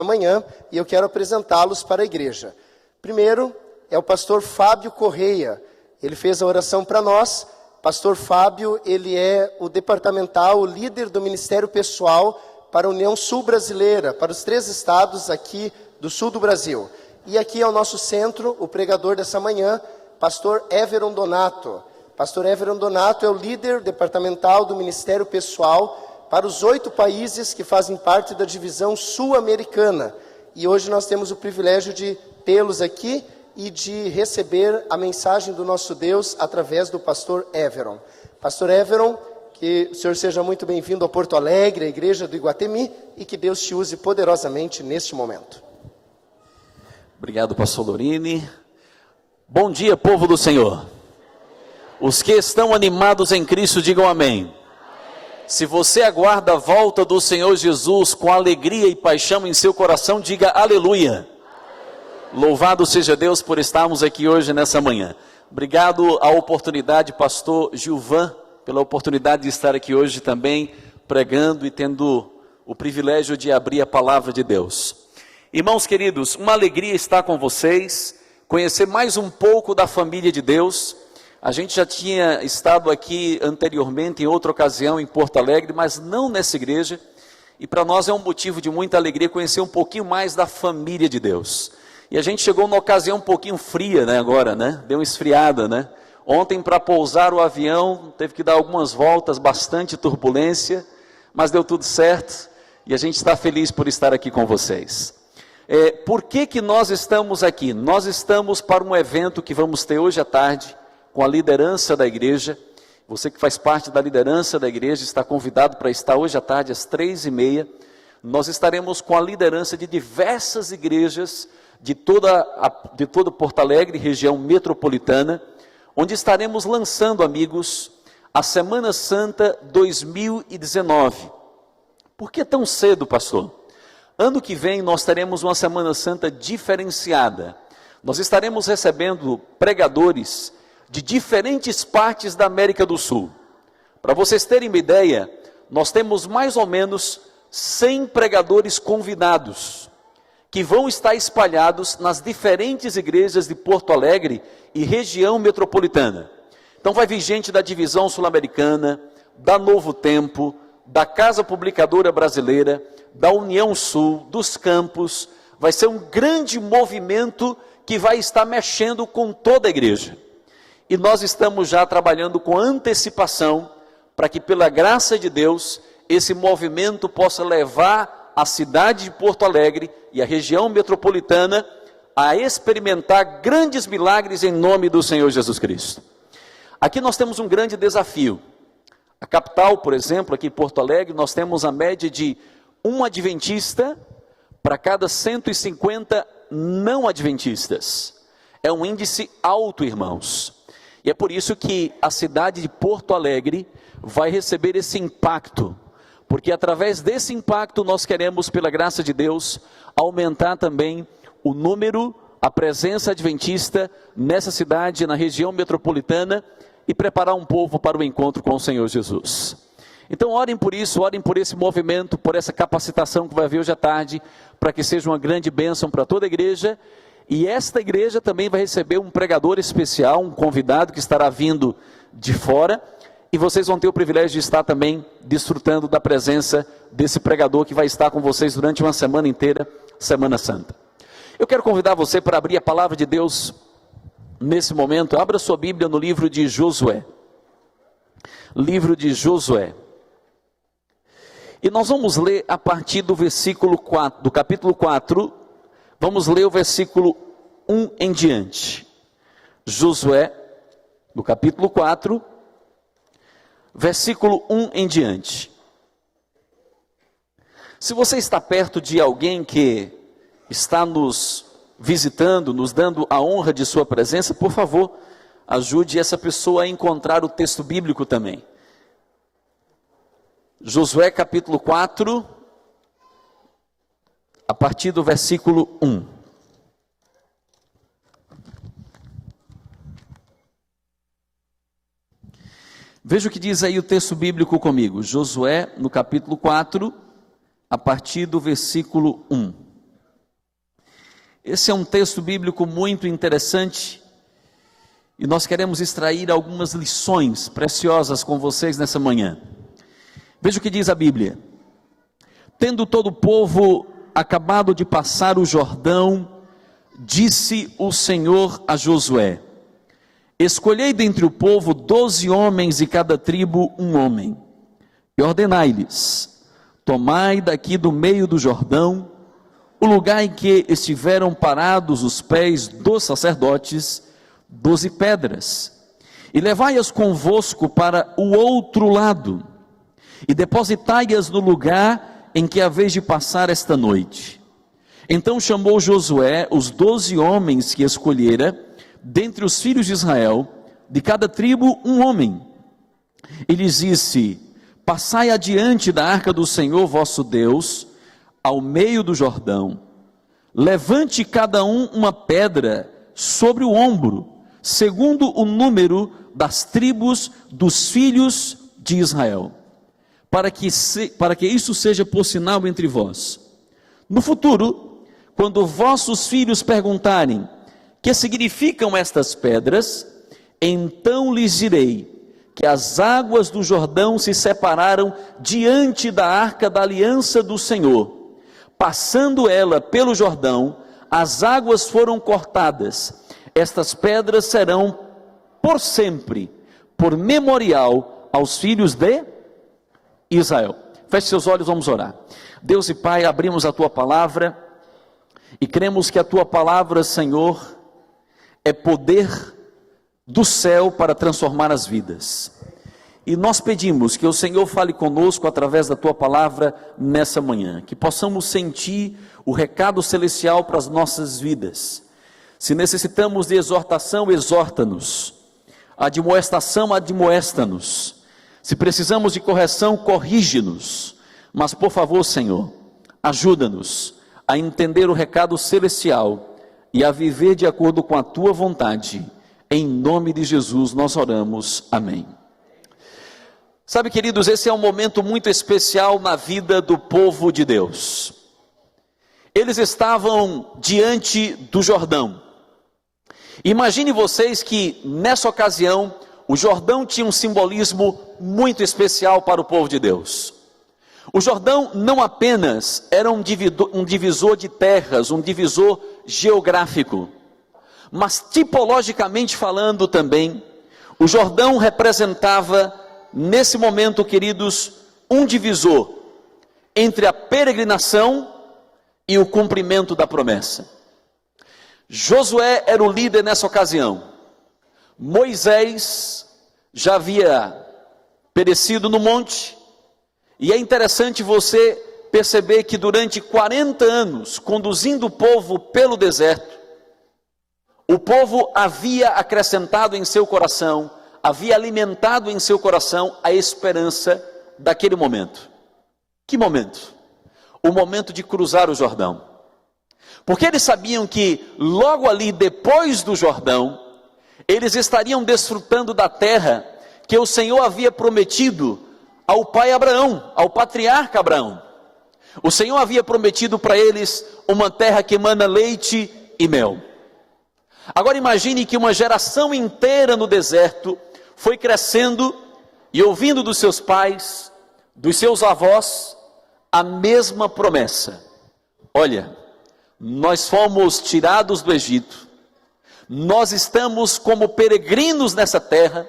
amanhã e eu quero apresentá-los para a igreja. Primeiro é o pastor Fábio Correia. Ele fez a oração para nós. Pastor Fábio, ele é o departamental, o líder do Ministério Pessoal para a União Sul Brasileira, para os 3 estados aqui do sul do Brasil. E aqui é o nosso centro, o pregador dessa manhã, pastor Everon Donato. Pastor Everon Donato é o líder departamental do Ministério Pessoal para os 8 países que fazem parte da divisão sul-americana. E hoje nós temos o privilégio de tê-los aqui e de receber a mensagem do nosso Deus através do pastor Everon. Pastor Everon, que o senhor seja muito bem-vindo a Porto Alegre, a igreja do Iguatemi, e que Deus te use poderosamente neste momento. Obrigado, pastor Lorini. Bom dia, povo do Senhor. Os que estão animados em Cristo, digam amém. Se você aguarda a volta do Senhor Jesus com alegria e paixão em seu coração, diga aleluia. Louvado seja Deus por estarmos aqui hoje nessa manhã. Obrigado à oportunidade, pastor Gilvan, pela oportunidade de estar aqui hoje também pregando e tendo o privilégio de abrir a palavra de Deus. Irmãos queridos, uma alegria estar com vocês, conhecer mais um pouco da família de Deus. A gente já tinha estado aqui anteriormente, em outra ocasião, em Porto Alegre, mas não nessa igreja. E para nós é um motivo de muita alegria conhecer um pouquinho mais da família de Deus. E a gente chegou numa ocasião um pouquinho fria, né, agora, né? Deu uma esfriada, né? Ontem, para pousar o avião, teve que dar algumas voltas, bastante turbulência, mas deu tudo certo. E a gente está feliz por estar aqui com vocês. Por que nós estamos aqui? Nós estamos para um evento que vamos ter hoje à tarde, com a liderança da igreja. Você que faz parte da liderança da igreja está convidado para estar hoje à tarde às 3h30. Nós estaremos com a liderança de diversas igrejas de todo Porto Alegre, região metropolitana, onde estaremos lançando, amigos, a Semana Santa 2019. Por que tão cedo, pastor? Ano que vem nós teremos uma Semana Santa diferenciada. Nós estaremos recebendo pregadores de diferentes partes da América do Sul. Para vocês terem uma ideia, nós temos mais ou menos 100 pregadores convidados, que vão estar espalhados nas diferentes igrejas de Porto Alegre e região metropolitana. Então vai vir gente da divisão sul-americana, da Novo Tempo, da Casa Publicadora Brasileira, da União Sul, dos campos. Vai ser um grande movimento que vai estar mexendo com toda a igreja. E nós estamos já trabalhando com antecipação para que, pela graça de Deus, esse movimento possa levar a cidade de Porto Alegre e a região metropolitana a experimentar grandes milagres em nome do Senhor Jesus Cristo. Aqui nós temos um grande desafio. A capital, por exemplo, aqui em Porto Alegre, nós temos a média de um adventista para cada 150 não adventistas. É um índice alto, irmãos. E é por isso que a cidade de Porto Alegre vai receber esse impacto. Porque através desse impacto nós queremos, pela graça de Deus, aumentar também o número, a presença adventista nessa cidade, na região metropolitana, e preparar um povo para o encontro com o Senhor Jesus. Então orem por isso, orem por esse movimento, por essa capacitação que vai haver hoje à tarde, para que seja uma grande bênção para toda a igreja. E esta igreja também vai receber um pregador especial, um convidado que estará vindo de fora. E vocês vão ter o privilégio de estar também desfrutando da presença desse pregador que vai estar com vocês durante uma semana inteira, Semana Santa. Eu quero convidar você para abrir a palavra de Deus nesse momento. Abra sua Bíblia no livro de Josué. Livro de Josué. E nós vamos ler a partir do versículo 4, do capítulo 4, vamos ler o versículo 1 em diante. Josué, do capítulo 4, versículo 1 em diante. Se você está perto de alguém que está nos visitando, nos dando a honra de sua presença, por favor, ajude essa pessoa a encontrar o texto bíblico também. Josué capítulo 4, a partir do versículo 1. Veja o que diz aí o texto bíblico comigo. Josué, no capítulo 4, a partir do versículo 1. Esse é um texto bíblico muito interessante e nós queremos extrair algumas lições preciosas com vocês nessa manhã. Veja o que diz a Bíblia: tendo todo o povo acabado de passar o Jordão, disse o Senhor a Josué: escolhei dentre o povo 12 homens, de cada tribo um homem, e ordenai-lhes: tomai daqui do meio do Jordão o lugar em que estiveram parados os pés dos sacerdotes, 12 pedras, e levai-as convosco para o outro lado, e depositai-as no lugar em que haveis de passar esta noite. Então chamou Josué os 12 homens que escolhera, dentre os filhos de Israel, de cada tribo um homem, e lhes disse: passai adiante da arca do Senhor vosso Deus, ao meio do Jordão, levante cada um uma pedra sobre o ombro, segundo o número das tribos dos filhos de Israel, para que isso seja por sinal entre vós. No futuro, quando vossos filhos perguntarem: que significam estas pedras? Então lhes direi que as águas do Jordão se separaram diante da arca da aliança do Senhor. Passando ela pelo Jordão, as águas foram cortadas. Estas pedras serão por sempre, por memorial aos filhos de Israel. Feche seus olhos, vamos orar. Deus e Pai, abrimos a Tua palavra e cremos que a Tua palavra, Senhor, é poder do céu para transformar as vidas. E nós pedimos que o Senhor fale conosco através da Tua palavra nessa manhã, que possamos sentir o recado celestial para as nossas vidas. Se necessitamos de exortação, exorta-nos. Admoestação, admoesta-nos. Se precisamos de correção, corrige-nos. Mas por favor, Senhor, ajuda-nos a entender o recado celestial e a viver de acordo com a Tua vontade. Em nome de Jesus nós oramos. Amém. Sabe, queridos, esse é um momento muito especial na vida do povo de Deus. Eles estavam diante do Jordão. Imagine vocês que nessa ocasião o Jordão tinha um simbolismo muito especial para o povo de Deus. O Jordão não apenas era um divisor de terras, um divisor geográfico, mas tipologicamente falando também, o Jordão representava, nesse momento, queridos, um divisor entre a peregrinação e o cumprimento da promessa. Josué era o líder nessa ocasião. Moisés já havia perecido no monte, e é interessante você perceber que durante 40 anos, conduzindo o povo pelo deserto, o povo havia acrescentado em seu coração, havia alimentado em seu coração a esperança daquele momento. Que momento? O momento de cruzar o Jordão. Porque eles sabiam que logo ali, depois do Jordão, eles estariam desfrutando da terra que o Senhor havia prometido ao pai Abraão, ao patriarca Abraão. O Senhor havia prometido para eles uma terra que emana leite e mel. Agora imagine que uma geração inteira no deserto foi crescendo e ouvindo dos seus pais, dos seus avós, a mesma promessa. Olha, nós fomos tirados do Egito, nós estamos como peregrinos nessa terra,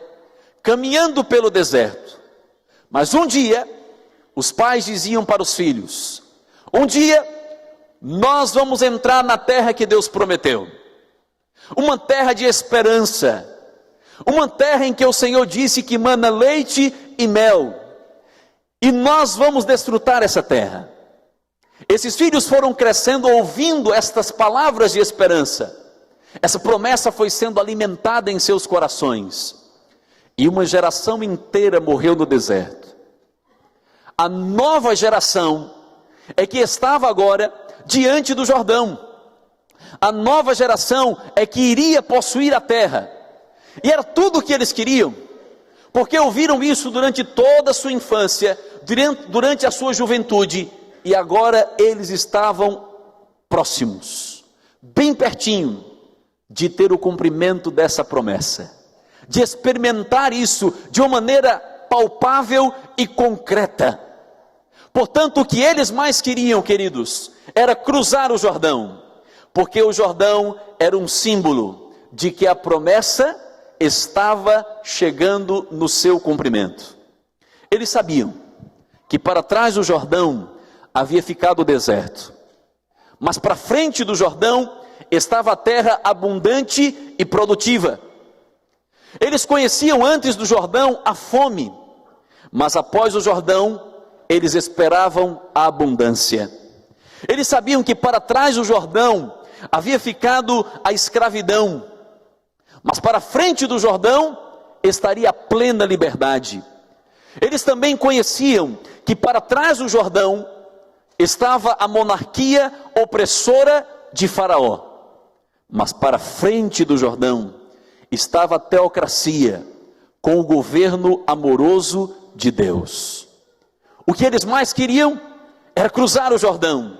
caminhando pelo deserto. Mas um dia, os pais diziam para os filhos: um dia, nós vamos entrar na terra que Deus prometeu. Uma terra de esperança, uma terra em que o Senhor disse que mana leite e mel, e nós vamos desfrutar essa terra. Esses filhos foram crescendo ouvindo estas palavras de esperança. Essa promessa foi sendo alimentada em seus corações, e uma geração inteira morreu no deserto. A nova geração é que estava agora diante do Jordão. A nova geração é que iria possuir a terra, e era tudo o que eles queriam, porque ouviram isso durante toda a sua infância, durante a sua juventude, e agora eles estavam próximos, bem pertinho de ter o cumprimento dessa promessa, de experimentar isso de uma maneira palpável e concreta. Portanto, o que eles mais queriam, queridos, era cruzar o Jordão, porque o Jordão era um símbolo de que a promessa estava chegando no seu cumprimento. Eles sabiam que para trás do Jordão havia ficado o deserto, mas para frente do Jordão estava a terra abundante e produtiva. Eles conheciam antes do Jordão a fome, mas após o Jordão eles esperavam a abundância. Eles sabiam que para trás do Jordão havia ficado a escravidão, mas para frente do Jordão estaria a plena liberdade. Eles também conheciam que para trás do Jordão estava a monarquia opressora de Faraó, mas para frente do Jordão estava a teocracia com o governo amoroso de Deus. O que eles mais queriam era cruzar o Jordão,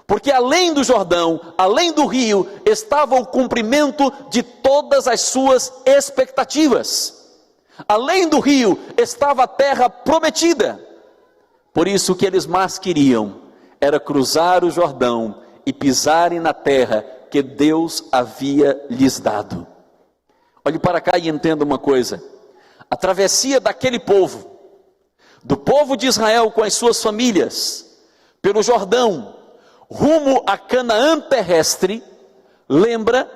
porque além do Jordão, além do rio, estava o cumprimento de todas as suas expectativas. Além do rio estava a terra prometida. Por isso o que eles mais queriam era cruzar o Jordão e pisarem na terra que Deus havia lhes dado. Olhe para cá e entenda uma coisa: a travessia daquele povo, do povo de Israel com as suas famílias, pelo Jordão, rumo a Canaã terrestre, lembra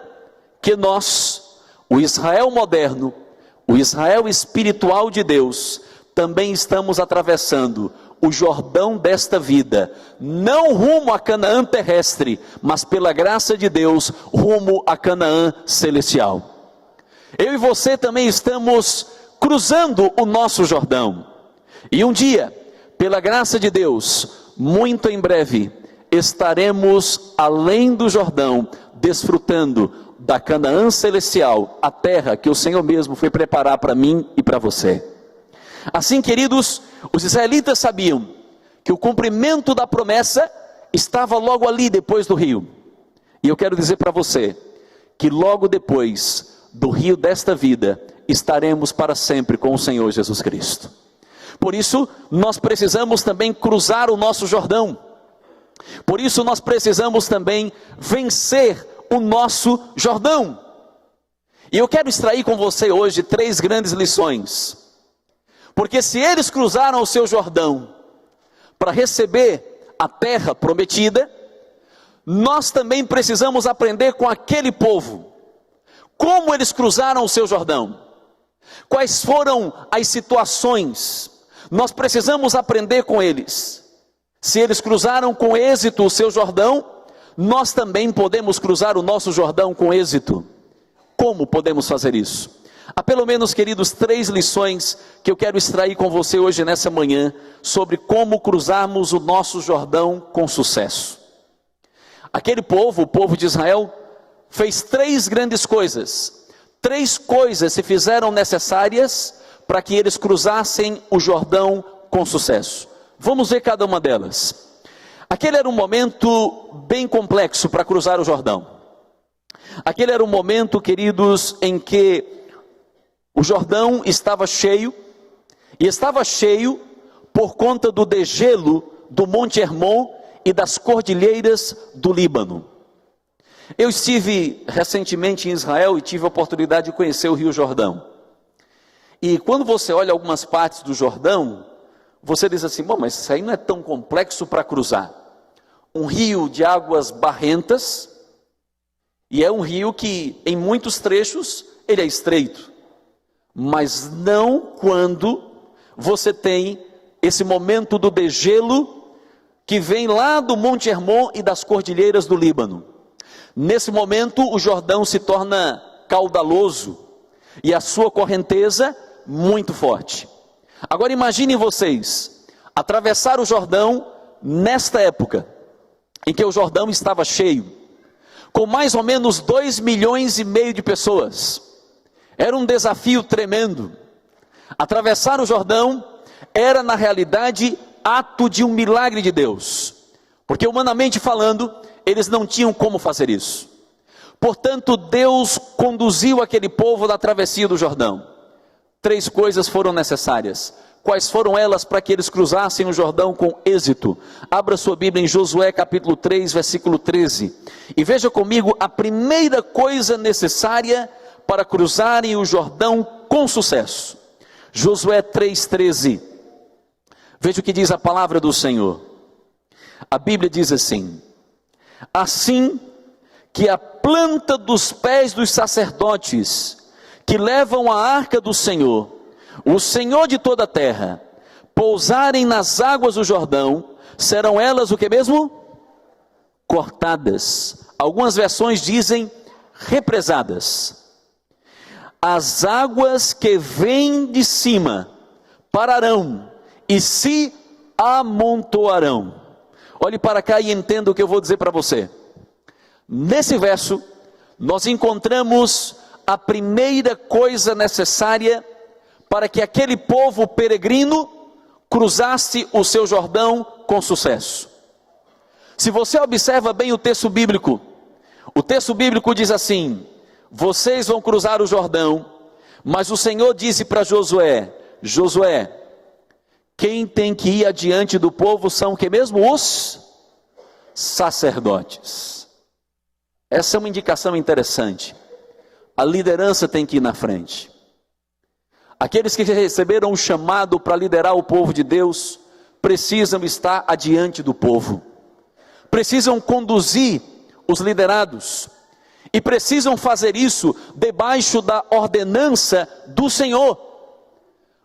que nós, o Israel moderno, o Israel espiritual de Deus, também estamos atravessando o Jordão desta vida, não rumo a Canaã terrestre, mas pela graça de Deus, rumo a Canaã celestial. Eu e você também estamos cruzando o nosso Jordão, e um dia, pela graça de Deus, muito em breve, estaremos além do Jordão, desfrutando da Canaã celestial, a terra que o Senhor mesmo foi preparar para mim e para você. Assim, queridos, os israelitas sabiam que o cumprimento da promessa estava logo ali depois do rio. E eu quero dizer para você que logo depois do rio desta vida estaremos para sempre com o Senhor Jesus Cristo. Por isso nós precisamos também cruzar o nosso Jordão. Por isso nós precisamos também vencer o nosso Jordão. E eu quero extrair com você hoje 3 grandes lições. Porque se eles cruzaram o seu Jordão para receber a terra prometida, nós também precisamos aprender com aquele povo como eles cruzaram o seu Jordão, quais foram as situações. Nós precisamos aprender com eles. Se eles cruzaram com êxito o seu Jordão, nós também podemos cruzar o nosso Jordão com êxito. Como podemos fazer isso? Há pelo menos, queridos, 3 lições que eu quero extrair com você hoje nessa manhã, sobre como cruzarmos o nosso Jordão com sucesso. Aquele povo, o povo de Israel, fez 3 grandes coisas. 3 coisas se fizeram necessárias para que eles cruzassem o Jordão com sucesso. Vamos ver cada uma delas. Aquele era um momento bem complexo para cruzar o Jordão. Aquele era um momento, queridos, em que o Jordão estava cheio, e estava cheio por conta do degelo do Monte Hermon e das cordilheiras do Líbano. Eu estive recentemente em Israel e tive a oportunidade de conhecer o Rio Jordão. E quando você olha algumas partes do Jordão, você diz assim: bom, mas isso aí não é tão complexo para cruzar. Um rio de águas barrentas, e é um rio que em muitos trechos ele é estreito. Mas não quando você tem esse momento do degelo que vem lá do Monte Hermon e das cordilheiras do Líbano. Nesse momento o Jordão se torna caudaloso e a sua correnteza muito forte. Agora imaginem vocês atravessar o Jordão nesta época em que o Jordão estava cheio, com mais ou menos 2,5 milhões de pessoas. Era um desafio tremendo. Atravessar o Jordão era, na realidade, ato de um milagre de Deus, porque humanamente falando, eles não tinham como fazer isso. Portanto, Deus conduziu aquele povo na travessia do Jordão. 3 coisas foram necessárias. Quais foram elas para que eles cruzassem o Jordão com êxito? Abra sua Bíblia em Josué capítulo 3, versículo 13. E veja comigo a primeira coisa necessária para cruzarem o Jordão com sucesso. Josué 3,13. Veja o que diz a palavra do Senhor. A Bíblia diz assim: assim que a planta dos pés dos sacerdotes que levam a arca do Senhor, o Senhor de toda a terra, pousarem nas águas do Jordão, serão elas o que mesmo? Cortadas. Algumas versões dizem represadas. As águas que vêm de cima pararão e se amontoarão. Olhe para cá e entenda o que eu vou dizer para você. Nesse verso, nós encontramos a primeira coisa necessária para que aquele povo peregrino cruzasse o seu Jordão com sucesso. Se você observa bem o texto bíblico diz assim: vocês vão cruzar o Jordão, mas o Senhor disse para Josué: Josué, quem tem que ir adiante do povo são o que mesmo? Os sacerdotes. Essa é uma indicação interessante. A liderança tem que ir na frente. Aqueles que receberam o chamado para liderar o povo de Deus, precisam estar adiante do povo. Precisam conduzir os liderados. E precisam fazer isso debaixo da ordenança do Senhor.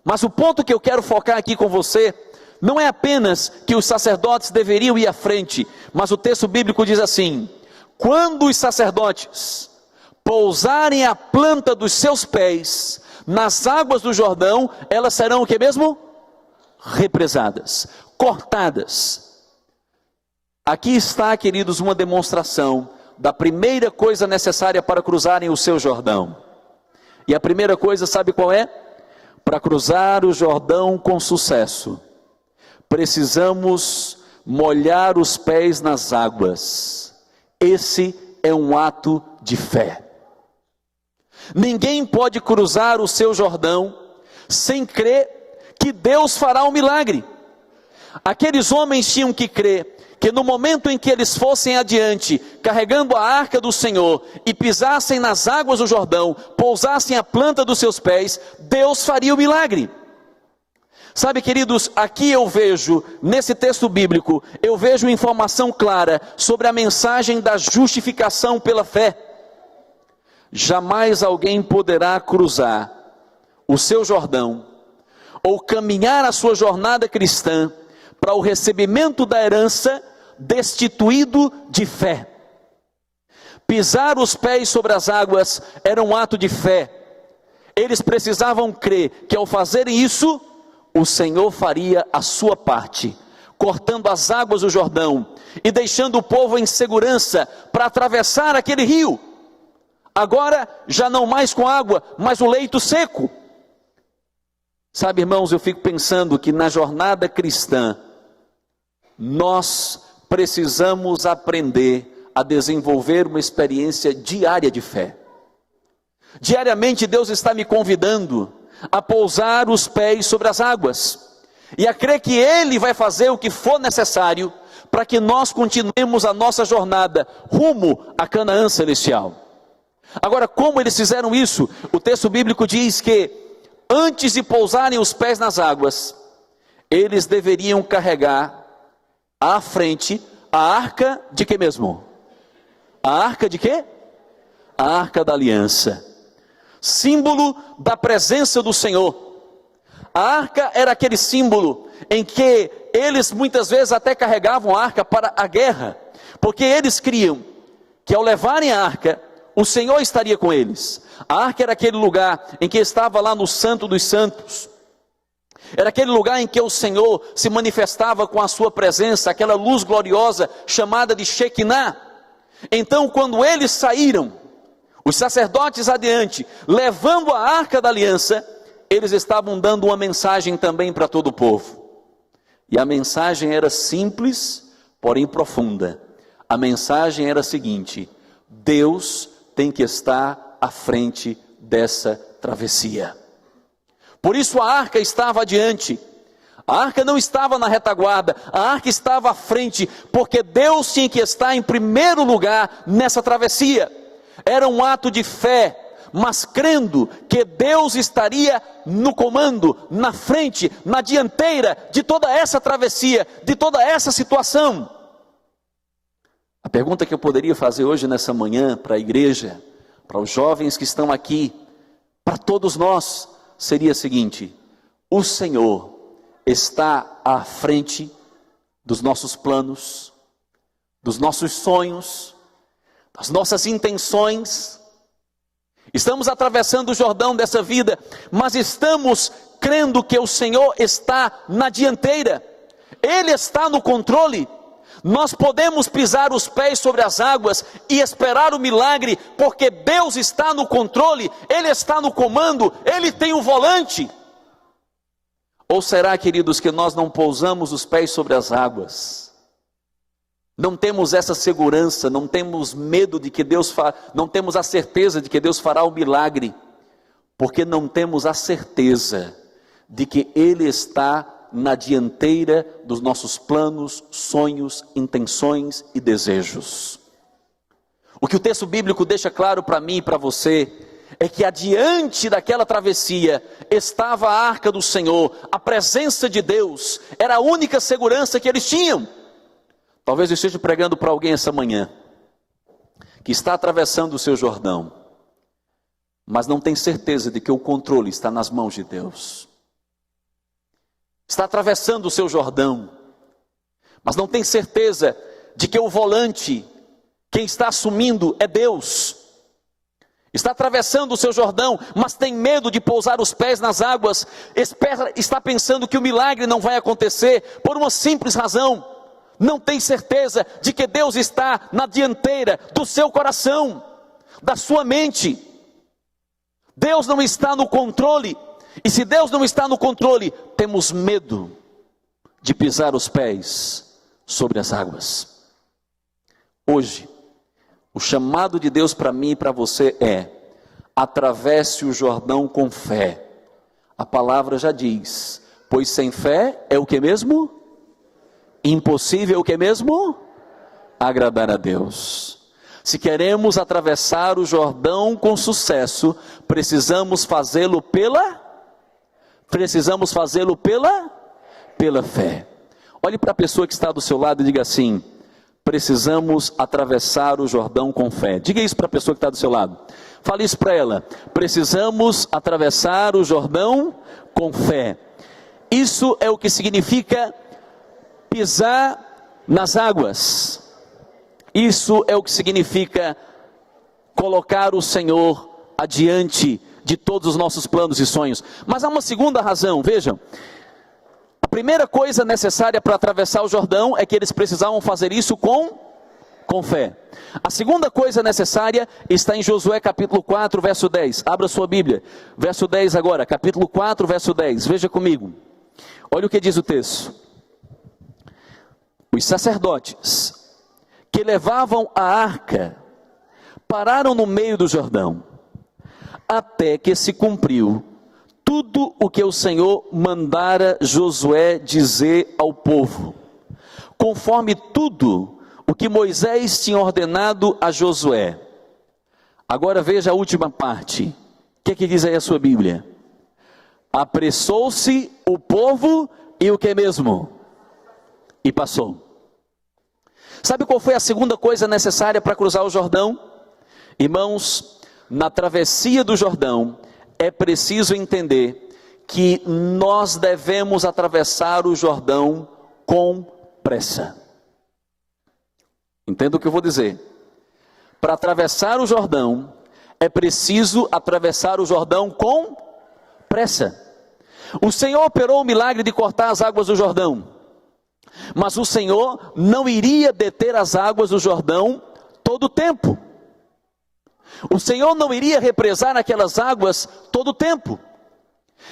Mas o ponto que eu quero focar aqui com você, não é apenas que os sacerdotes deveriam ir à frente, mas o texto bíblico diz assim: quando os sacerdotes pousarem a planta dos seus pés nas águas do Jordão, elas serão o que mesmo? Represadas, cortadas. Aqui está, queridos, uma demonstração da primeira coisa necessária para cruzarem o seu Jordão. E a primeira coisa, sabe qual é? Para cruzar o Jordão com sucesso, precisamos molhar os pés nas águas. Esse é um ato de fé. Ninguém pode cruzar o seu Jordão sem crer que Deus fará um milagre. Aqueles homens tinham que crer que no momento em que eles fossem adiante, carregando a arca do Senhor, e pisassem nas águas do Jordão, pousassem a planta dos seus pés, Deus faria o milagre. Sabe, queridos, aqui eu vejo, nesse texto bíblico, eu vejo informação clara sobre a mensagem da justificação pela fé. Jamais alguém poderá cruzar o seu Jordão, ou caminhar a sua jornada cristã, para o recebimento da herança, destituído de fé. Pisar os pés sobre as águas era um ato de fé. Eles precisavam crer que ao fazerem isso, o Senhor faria a sua parte, cortando as águas do Jordão e deixando o povo em segurança para atravessar aquele rio. Agora, já não mais com água, mas o leito seco. Sabe, irmãos, eu fico pensando que na jornada cristã, nós precisamos aprender a desenvolver uma experiência diária de fé. Diariamente Deus está me convidando a pousar os pés sobre as águas e a crer que Ele vai fazer o que for necessário para que nós continuemos a nossa jornada rumo a Canaã celestial. Agora, como eles fizeram isso? O texto bíblico diz que antes de pousarem os pés nas águas, eles deveriam carregar à frente a arca de quê mesmo? A arca de quê? A arca da aliança, símbolo da presença do Senhor. A arca era aquele símbolo em que eles muitas vezes até carregavam a arca para a guerra, porque eles criam que ao levarem a arca, o Senhor estaria com eles. A arca era aquele lugar em que estava lá no Santo dos Santos. Era aquele lugar em que o Senhor se manifestava com a sua presença, aquela luz gloriosa chamada de Shekinah. Então, quando eles saíram, os sacerdotes adiante, levando a arca da aliança, eles estavam dando uma mensagem também para todo o povo. E a mensagem era simples, porém profunda. A mensagem era a seguinte: Deus tem que estar à frente dessa travessia. Por isso a arca estava adiante. A arca não estava na retaguarda, a arca estava à frente, porque Deus tinha que estar em primeiro lugar nessa travessia. Era um ato de fé, mas crendo que Deus estaria no comando, na frente, na dianteira de toda essa travessia, de toda essa situação. A pergunta que eu poderia fazer hoje nessa manhã para a igreja, para os jovens que estão aqui, para todos nós, seria a seguinte: o Senhor está à frente dos nossos planos, dos nossos sonhos, das nossas intenções. Estamos atravessando o Jordão dessa vida, mas estamos crendo que o Senhor está na dianteira, Ele está no controle. Nós podemos pisar os pés sobre as águas e esperar o milagre, porque Deus está no controle, Ele está no comando, Ele tem o volante. Ou será, queridos, que nós não pousamos os pés sobre as águas? Não temos essa segurança, não temos medo de que Deus não temos a certeza de que Deus fará o milagre, porque não temos a certeza de que Ele está na dianteira dos nossos planos, sonhos, intenções e desejos. O que o texto bíblico deixa claro para mim e para você é que adiante daquela travessia estava a arca do Senhor, a presença de Deus, era a única segurança que eles tinham. Talvez eu esteja pregando para alguém essa manhã, que está atravessando o seu Jordão, mas não tem certeza de que o controle está nas mãos de Deus. Está atravessando o seu Jordão, mas não tem certeza de que o volante, quem está assumindo é Deus. Está atravessando o seu Jordão, mas tem medo de pousar os pés nas águas, está pensando que o milagre não vai acontecer, por uma simples razão: não tem certeza de que Deus está na dianteira do seu coração, da sua mente. Deus não está no controle, e se Deus não está no controle, temos medo de pisar os pés sobre as águas. Hoje, o chamado de Deus para mim e para você é: atravesse o Jordão com fé. A palavra já diz: pois sem fé é o que mesmo? Impossível o que mesmo? Agradar a Deus. Se queremos atravessar o Jordão com sucesso, precisamos fazê-lo pela fé. Olhe para a pessoa que está do seu lado e diga assim: precisamos atravessar o Jordão com fé. Diga isso para a pessoa que está do seu lado. Fale isso para ela: precisamos atravessar o Jordão com fé. Isso é o que significa pisar nas águas. Isso é o que significa colocar o Senhor adiante de todos os nossos planos e sonhos. Mas há uma segunda razão, vejam. A primeira coisa necessária para atravessar o Jordão é que eles precisavam fazer isso com fé. A segunda coisa necessária está em Josué capítulo 4, verso 10. Abra sua Bíblia, verso 10 agora, capítulo 4, verso 10. Veja comigo. Olha o que diz o texto. Os sacerdotes que levavam a arca pararam no meio do Jordão, até que se cumpriu tudo o que o Senhor mandara Josué dizer ao povo, conforme tudo o que Moisés tinha ordenado a Josué. Agora veja a última parte. O que diz aí a sua Bíblia? Apressou-se o povo e o que mesmo? E passou. Sabe qual foi a segunda coisa necessária para cruzar o Jordão? Irmãos, na travessia do Jordão, é preciso entender que nós devemos atravessar o Jordão com pressa. Entenda o que eu vou dizer. Para atravessar o Jordão, é preciso atravessar o Jordão com pressa. O Senhor operou o milagre de cortar as águas do Jordão, mas o Senhor não iria deter as águas do Jordão todo o tempo. O Senhor não iria represar aquelas águas todo o tempo.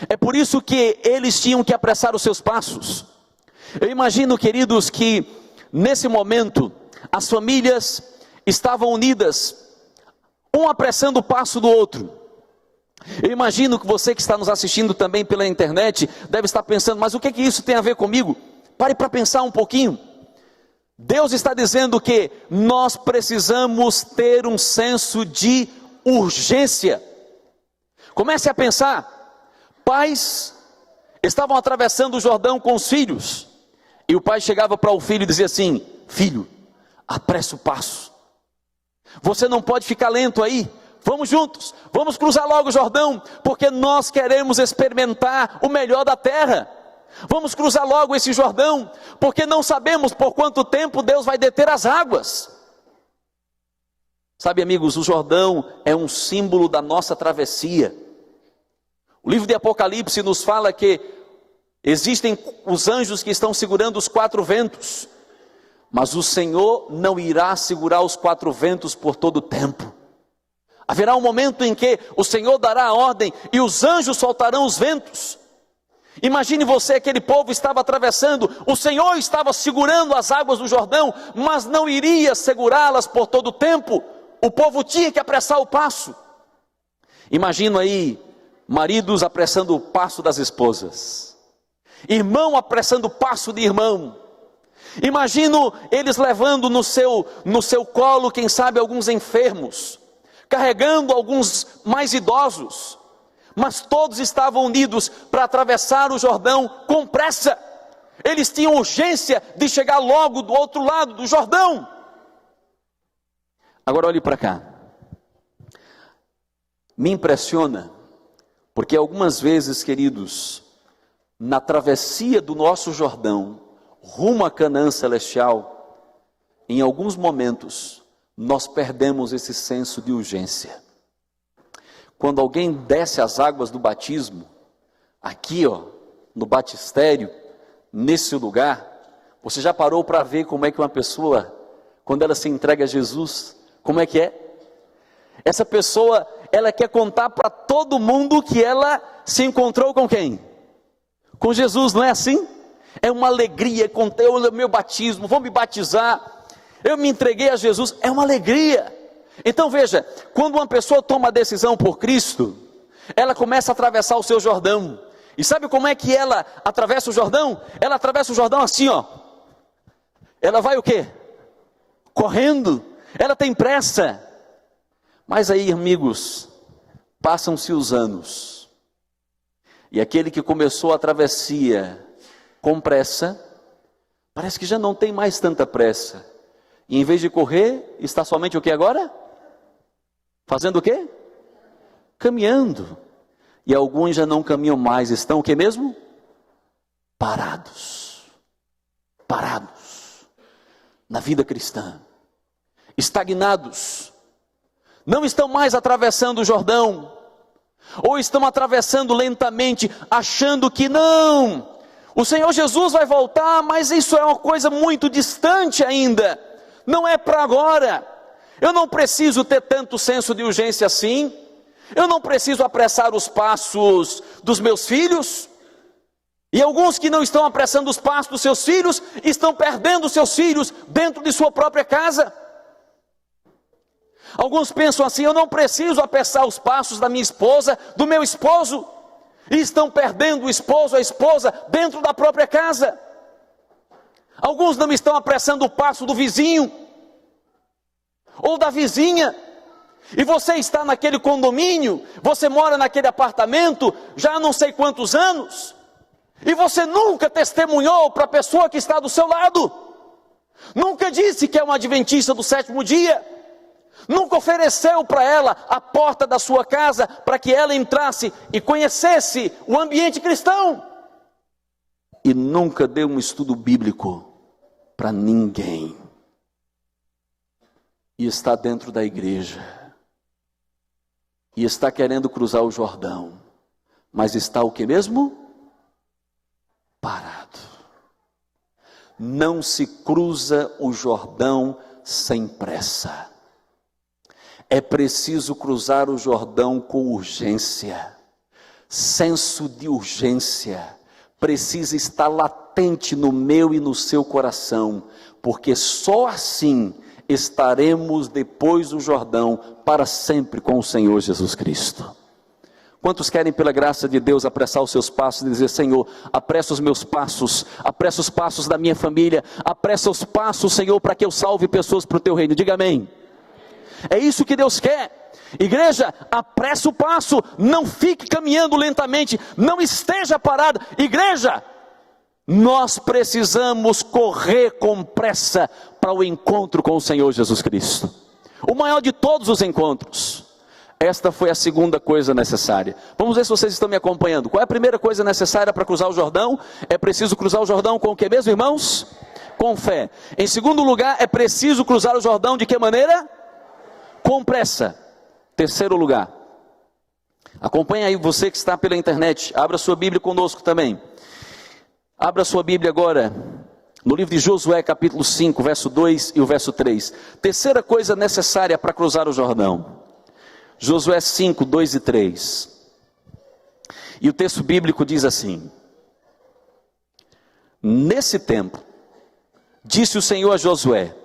É por isso que eles tinham que apressar os seus passos. Eu imagino, queridos, que nesse momento as famílias estavam unidas, um apressando o passo do outro. Eu imagino que você que está nos assistindo também pela internet deve estar pensando, mas o que isso tem a ver comigo? Pare para pensar um pouquinho. Deus está dizendo que nós precisamos ter um senso de urgência. Comece a pensar. Pais estavam atravessando o Jordão com os filhos, e o pai chegava para o filho e dizia assim: filho, apressa o passo, você não pode ficar lento aí, vamos juntos, vamos cruzar logo o Jordão, porque nós queremos experimentar o melhor da terra. Vamos cruzar logo esse Jordão, porque não sabemos por quanto tempo Deus vai deter as águas. Sabe, amigos, o Jordão é um símbolo da nossa travessia. O livro de Apocalipse nos fala que existem os anjos que estão segurando os 4 ventos, mas o Senhor não irá segurar os 4 ventos por todo o tempo. Haverá um momento em que o Senhor dará a ordem e os anjos soltarão os ventos. Imagine você, aquele povo estava atravessando, o Senhor estava segurando as águas do Jordão, mas não iria segurá-las por todo o tempo. O povo tinha que apressar o passo. Imagino aí maridos apressando o passo das esposas, irmão apressando o passo de irmão. Imagino eles levando no seu colo, quem sabe, alguns enfermos, carregando alguns mais idosos, mas todos estavam unidos para atravessar o Jordão com pressa. Eles tinham urgência de chegar logo do outro lado do Jordão. Agora olhe para cá. Me impressiona, porque algumas vezes, queridos, na travessia do nosso Jordão, rumo a Canaã celestial, em alguns momentos, nós perdemos esse senso de urgência. Quando alguém desce as águas do batismo, aqui no batistério, nesse lugar, você já parou para ver como é que uma pessoa, quando ela se entrega a Jesus, como é que é? Essa pessoa, ela quer contar para todo mundo que ela se encontrou com quem? Com Jesus, não é assim? É uma alegria, contei o meu batismo, vou me batizar, eu me entreguei a Jesus, é uma alegria. Então veja, quando uma pessoa toma a decisão por Cristo, ela começa a atravessar o seu Jordão. E sabe como é que ela atravessa o Jordão? Ela atravessa o Jordão assim, Ela vai o quê? Correndo. Ela tem pressa. Mas aí, amigos, passam-se os anos, e aquele que começou a travessia com pressa, parece que já não tem mais tanta pressa. E em vez de correr, está somente o que agora? Fazendo o quê? Caminhando. E alguns já não caminham mais, estão o que mesmo? Parados. Parados. Na vida cristã. Estagnados. Não estão mais atravessando o Jordão. Ou estão atravessando lentamente, achando que não. O Senhor Jesus vai voltar, mas isso é uma coisa muito distante ainda. Não é para agora. Eu não preciso ter tanto senso de urgência assim. Eu não preciso apressar os passos dos meus filhos. E alguns que não estão apressando os passos dos seus filhos, estão perdendo seus filhos dentro de sua própria casa. Alguns pensam assim: eu não preciso apressar os passos da minha esposa, do meu esposo. E estão perdendo o esposo, a esposa, dentro da própria casa. Alguns não estão apressando o passo do vizinho, ou da vizinha. E você está naquele condomínio, você mora naquele apartamento, já há não sei quantos anos, e você nunca testemunhou para a pessoa que está do seu lado. Nunca disse que é uma adventista do 7º dia. Nunca ofereceu para ela a porta da sua casa para que ela entrasse e conhecesse o ambiente cristão. E nunca deu um estudo bíblico para ninguém. E está dentro da igreja. E está querendo cruzar o Jordão. Mas está o que mesmo? Parado. Não se cruza o Jordão sem pressa. É preciso cruzar o Jordão com urgência. Senso de urgência precisa estar latente no meu e no seu coração, porque só assim estaremos depois do Jordão para sempre com o Senhor Jesus Cristo. Quantos querem, pela graça de Deus, apressar os seus passos e dizer: Senhor, apressa os meus passos, apressa os passos da minha família, apressa os passos, Senhor, para que eu salve pessoas para o teu reino. Diga amém. É isso que Deus quer. Igreja, apressa o passo, não fique caminhando lentamente, não esteja parado. Igreja, nós precisamos correr com pressa para o encontro com o Senhor Jesus Cristo, o maior de todos os encontros. Esta foi a segunda coisa necessária. Vamos ver se vocês estão me acompanhando. Qual é a primeira coisa necessária para cruzar o Jordão? É preciso cruzar o Jordão com o que mesmo, irmãos? Com fé. Em segundo lugar, é preciso cruzar o Jordão de que maneira? Com pressa. Terceiro lugar, acompanhe aí você que está pela internet, abra sua Bíblia conosco também. Abra sua Bíblia agora, no livro de Josué capítulo 5, verso 2 e o verso 3. Terceira coisa necessária para cruzar o Jordão. Josué 5, 2 e 3. E o texto bíblico diz assim: Nesse tempo, disse o Senhor a Josué: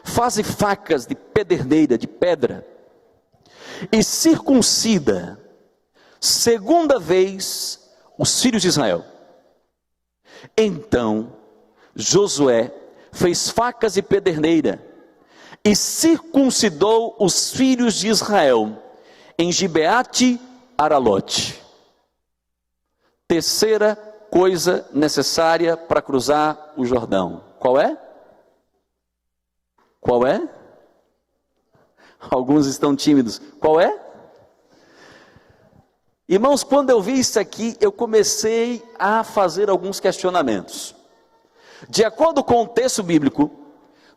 Faze facas de pederneira, de pedra, e circuncida segunda vez os filhos de Israel. Então Josué fez facas de pederneira e circuncidou os filhos de Israel em Gibeate Aralote. Terceira coisa necessária para cruzar o Jordão. Qual é? Qual é? Alguns estão tímidos. Qual é? Irmãos, quando eu vi isso aqui, eu comecei a fazer alguns questionamentos. De acordo com o texto bíblico,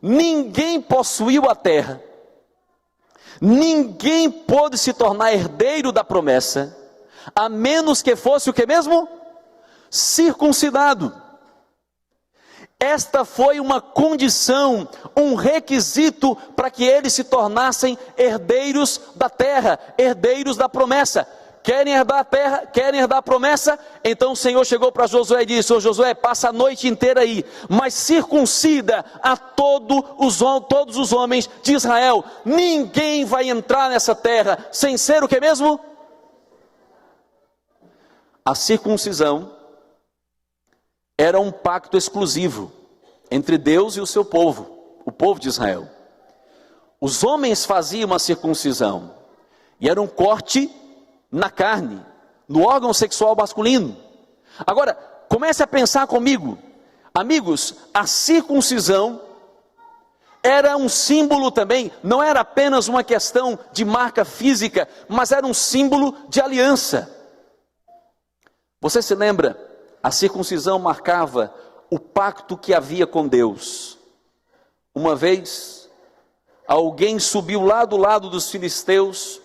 ninguém possuiu a terra, ninguém pôde se tornar herdeiro da promessa, a menos que fosse o que mesmo? Circuncidado. Esta foi uma condição, um requisito para que eles se tornassem herdeiros da terra, herdeiros da promessa. Querem herdar a terra, querem herdar a promessa? Então o Senhor chegou para Josué e disse: Ô Josué, passa a noite inteira aí, mas circuncida a todos os homens de Israel. Ninguém vai entrar nessa terra sem ser o que mesmo? A circuncisão era um pacto exclusivo entre Deus e o seu povo, o povo de Israel. Os homens faziam uma circuncisão, e era um corte na carne, no órgão sexual masculino. Agora, comece a pensar comigo, amigos, a circuncisão era um símbolo também, não era apenas uma questão de marca física, mas era um símbolo de aliança. Você se lembra? A circuncisão marcava o pacto que havia com Deus. Uma vez, alguém subiu lá do lado dos filisteus,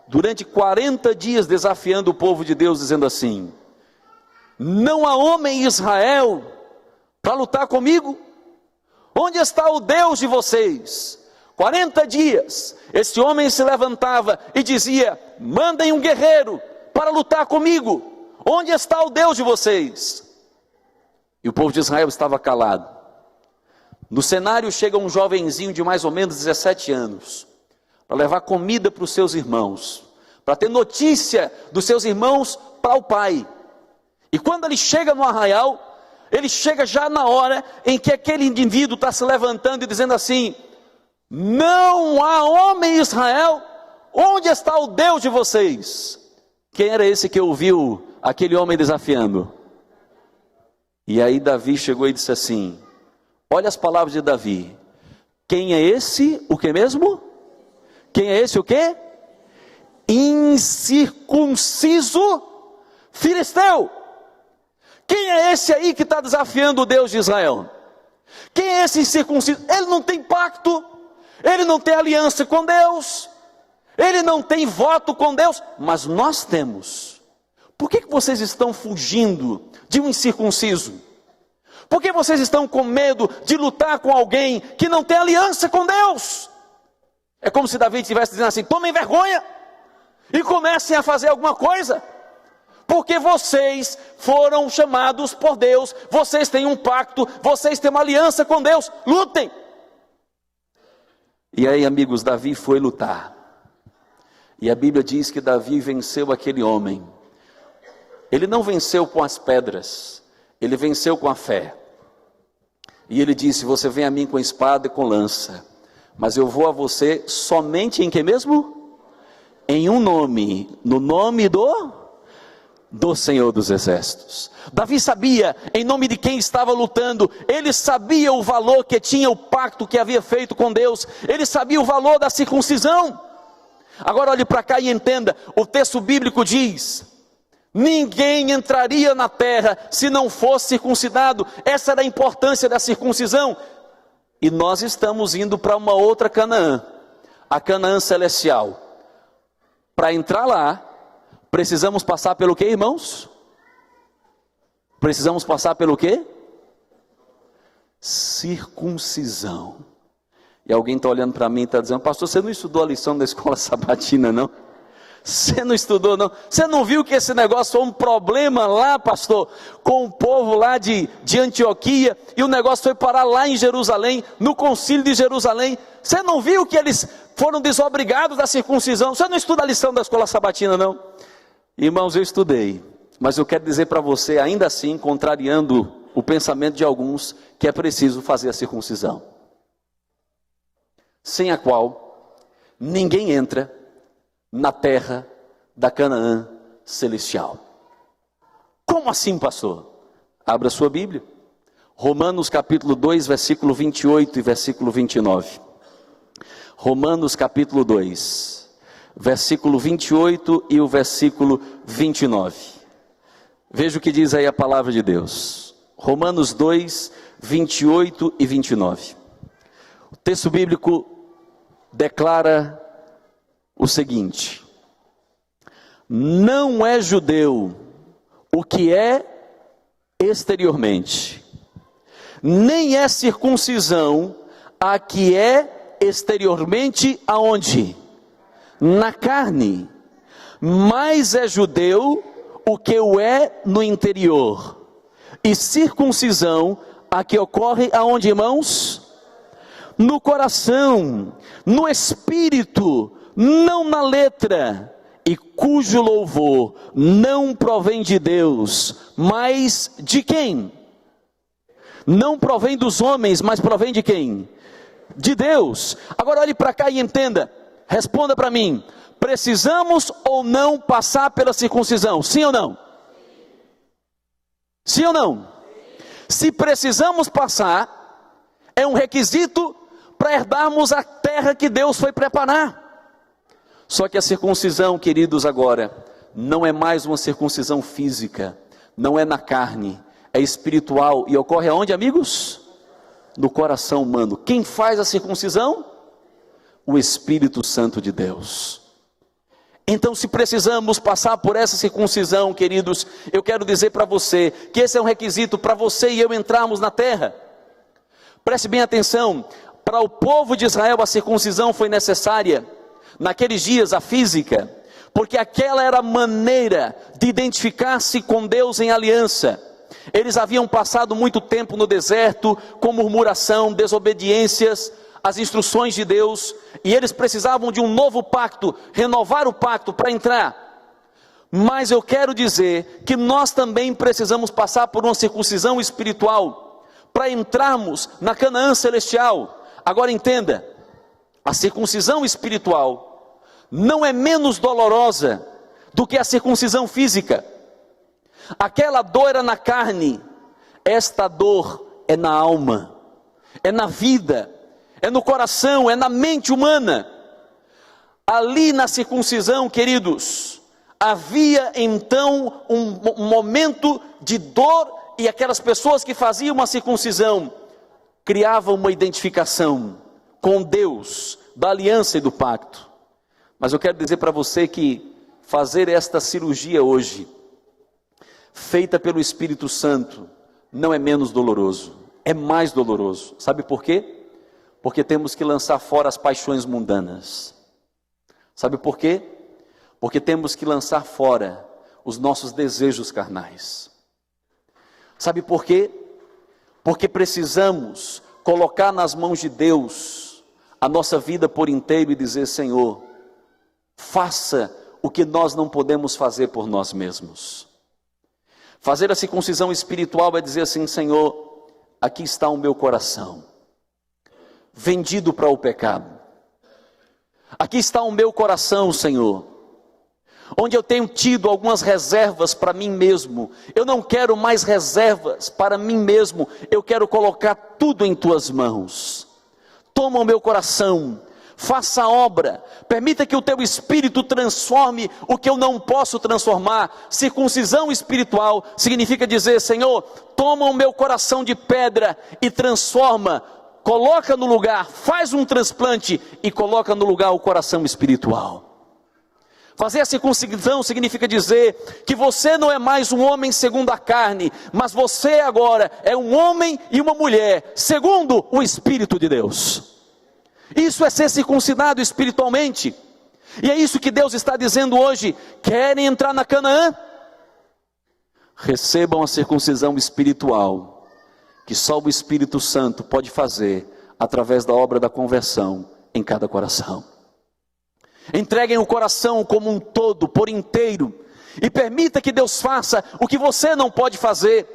durante 40 dias desafiando o povo de Deus, dizendo assim: não há homem em Israel para lutar comigo? Onde está o Deus de vocês? 40 dias, esse homem se levantava e dizia: mandem um guerreiro para lutar comigo. Onde está o Deus de vocês? E o povo de Israel estava calado. No cenário chega um jovenzinho de mais ou menos 17 anos, para levar comida para os seus irmãos, para ter notícia dos seus irmãos para o pai. E quando ele chega no arraial, ele chega já na hora em que aquele indivíduo está se levantando e dizendo assim: não há homem em Israel, onde está o Deus de vocês? Quem era esse que ouviu aquele homem desafiando? E aí Davi chegou e disse assim, olha as palavras de Davi: quem é esse, o que mesmo? Quem é esse o quê? Incircunciso filisteu. Quem é esse aí que está desafiando o Deus de Israel? Quem é esse incircunciso? Ele não tem pacto, ele não tem aliança com Deus, ele não tem voto com Deus, mas nós temos. Por que vocês estão fugindo de um incircunciso? Por que vocês estão com medo de lutar com alguém que não tem aliança com Deus? É como se Davi estivesse dizendo assim: tomem vergonha e comecem a fazer alguma coisa, porque vocês foram chamados por Deus, vocês têm um pacto, vocês têm uma aliança com Deus, lutem. E aí, amigos, Davi foi lutar. E a Bíblia diz que Davi venceu aquele homem. Ele não venceu com as pedras, ele venceu com a fé. E ele disse: você vem a mim com espada e com lança, mas eu vou a você somente em que mesmo? Em um nome, no nome do Senhor dos Exércitos. Davi sabia em nome de quem estava lutando, ele sabia o valor que tinha o pacto que havia feito com Deus, ele sabia o valor da circuncisão. Agora olhe para cá e entenda, o texto bíblico diz: ninguém entraria na terra se não fosse circuncidado. Essa era a importância da circuncisão. E nós estamos indo para uma outra Canaã, a Canaã celestial. Para entrar lá, precisamos passar pelo quê, irmãos? Precisamos passar pelo quê? Circuncisão. E alguém está olhando para mim e está dizendo: pastor, você não estudou a lição da escola sabatina, não? Você não estudou, não? Você não viu que esse negócio foi um problema lá, pastor, com o povo lá de Antioquia, e o negócio foi parar lá em Jerusalém, no concílio de Jerusalém? Você não viu que eles foram desobrigados da circuncisão? Você não estuda a lição da escola sabatina, não? Irmãos, eu estudei, mas eu quero dizer para você, ainda assim, contrariando o pensamento de alguns, que é preciso fazer a circuncisão, sem a qual ninguém entra na terra da Canaã celestial. Como assim, pastor? Abra sua Bíblia, Romanos capítulo 2, versículo 28 e versículo 29. Romanos capítulo 2, versículo 28 e o versículo 29. Veja o que diz aí a palavra de Deus. Romanos 2, 28 e 29. O texto bíblico declara o seguinte: não é judeu o que é exteriormente, nem é circuncisão a que é exteriormente aonde? Na carne, mas é judeu o que o é no interior, e circuncisão a que ocorre aonde, irmãos? No coração, no espírito, não na letra, e cujo louvor não provém de Deus, mas de quem? Não provém dos homens, mas provém de quem? De Deus. Agora olhe para cá e entenda, responda para mim: precisamos ou não passar pela circuncisão? Sim ou não? Sim ou não? Se precisamos passar, é um requisito para herdarmos a terra que Deus foi preparar. Só que a circuncisão, queridos, agora, não é mais uma circuncisão física, não é na carne, é espiritual, e ocorre aonde, amigos? No coração humano. Quem faz a circuncisão? O Espírito Santo de Deus. Então, se precisamos passar por essa circuncisão, queridos, eu quero dizer para você, que esse é um requisito para você e eu entrarmos na terra. Preste bem atenção, para o povo de Israel a circuncisão foi necessária, naqueles dias a física, porque aquela era a maneira de identificar-se com Deus em aliança. Eles haviam passado muito tempo no deserto, com murmuração, desobediências às instruções de Deus, e eles precisavam de um novo pacto, renovar o pacto para entrar. Mas eu quero dizer que nós também precisamos passar por uma circuncisão espiritual, para entrarmos na Canaã celestial. Agora entenda, a circuncisão espiritual não é menos dolorosa do que a circuncisão física. Aquela dor era na carne, esta dor é na alma, é na vida, é no coração, é na mente humana. Ali na circuncisão, queridos, havia então um momento de dor, e aquelas pessoas que faziam uma circuncisão criavam uma identificação com Deus, da aliança e do pacto. Mas eu quero dizer para você que fazer esta cirurgia hoje, feita pelo Espírito Santo, não é menos doloroso, é mais doloroso. Sabe por quê? Porque temos que lançar fora as paixões mundanas. Sabe por quê? Porque temos que lançar fora os nossos desejos carnais. Sabe por quê? Porque precisamos colocar nas mãos de Deus a nossa vida por inteiro e dizer: Senhor, faça o que nós não podemos fazer por nós mesmos. Fazer a circuncisão espiritual é dizer assim: Senhor, aqui está o meu coração, vendido para o pecado. Aqui está o meu coração, Senhor, onde eu tenho tido algumas reservas para mim mesmo. Eu não quero mais reservas para mim mesmo, eu quero colocar tudo em tuas mãos. Toma o meu coração, faça a obra, permita que o teu Espírito transforme o que eu não posso transformar. Circuncisão espiritual significa dizer: Senhor, toma o meu coração de pedra e transforma, coloca no lugar, faz um transplante e coloca no lugar o coração espiritual. Fazer a circuncisão significa dizer que você não é mais um homem segundo a carne, mas você agora é um homem e uma mulher segundo o Espírito de Deus. Isso é ser circuncidado espiritualmente. E é isso que Deus está dizendo hoje. Querem entrar na Canaã? Recebam a circuncisão espiritual, que só o Espírito Santo pode fazer através da obra da conversão em cada coração. Entreguem o coração como um todo, por inteiro, e permita que Deus faça o que você não pode fazer.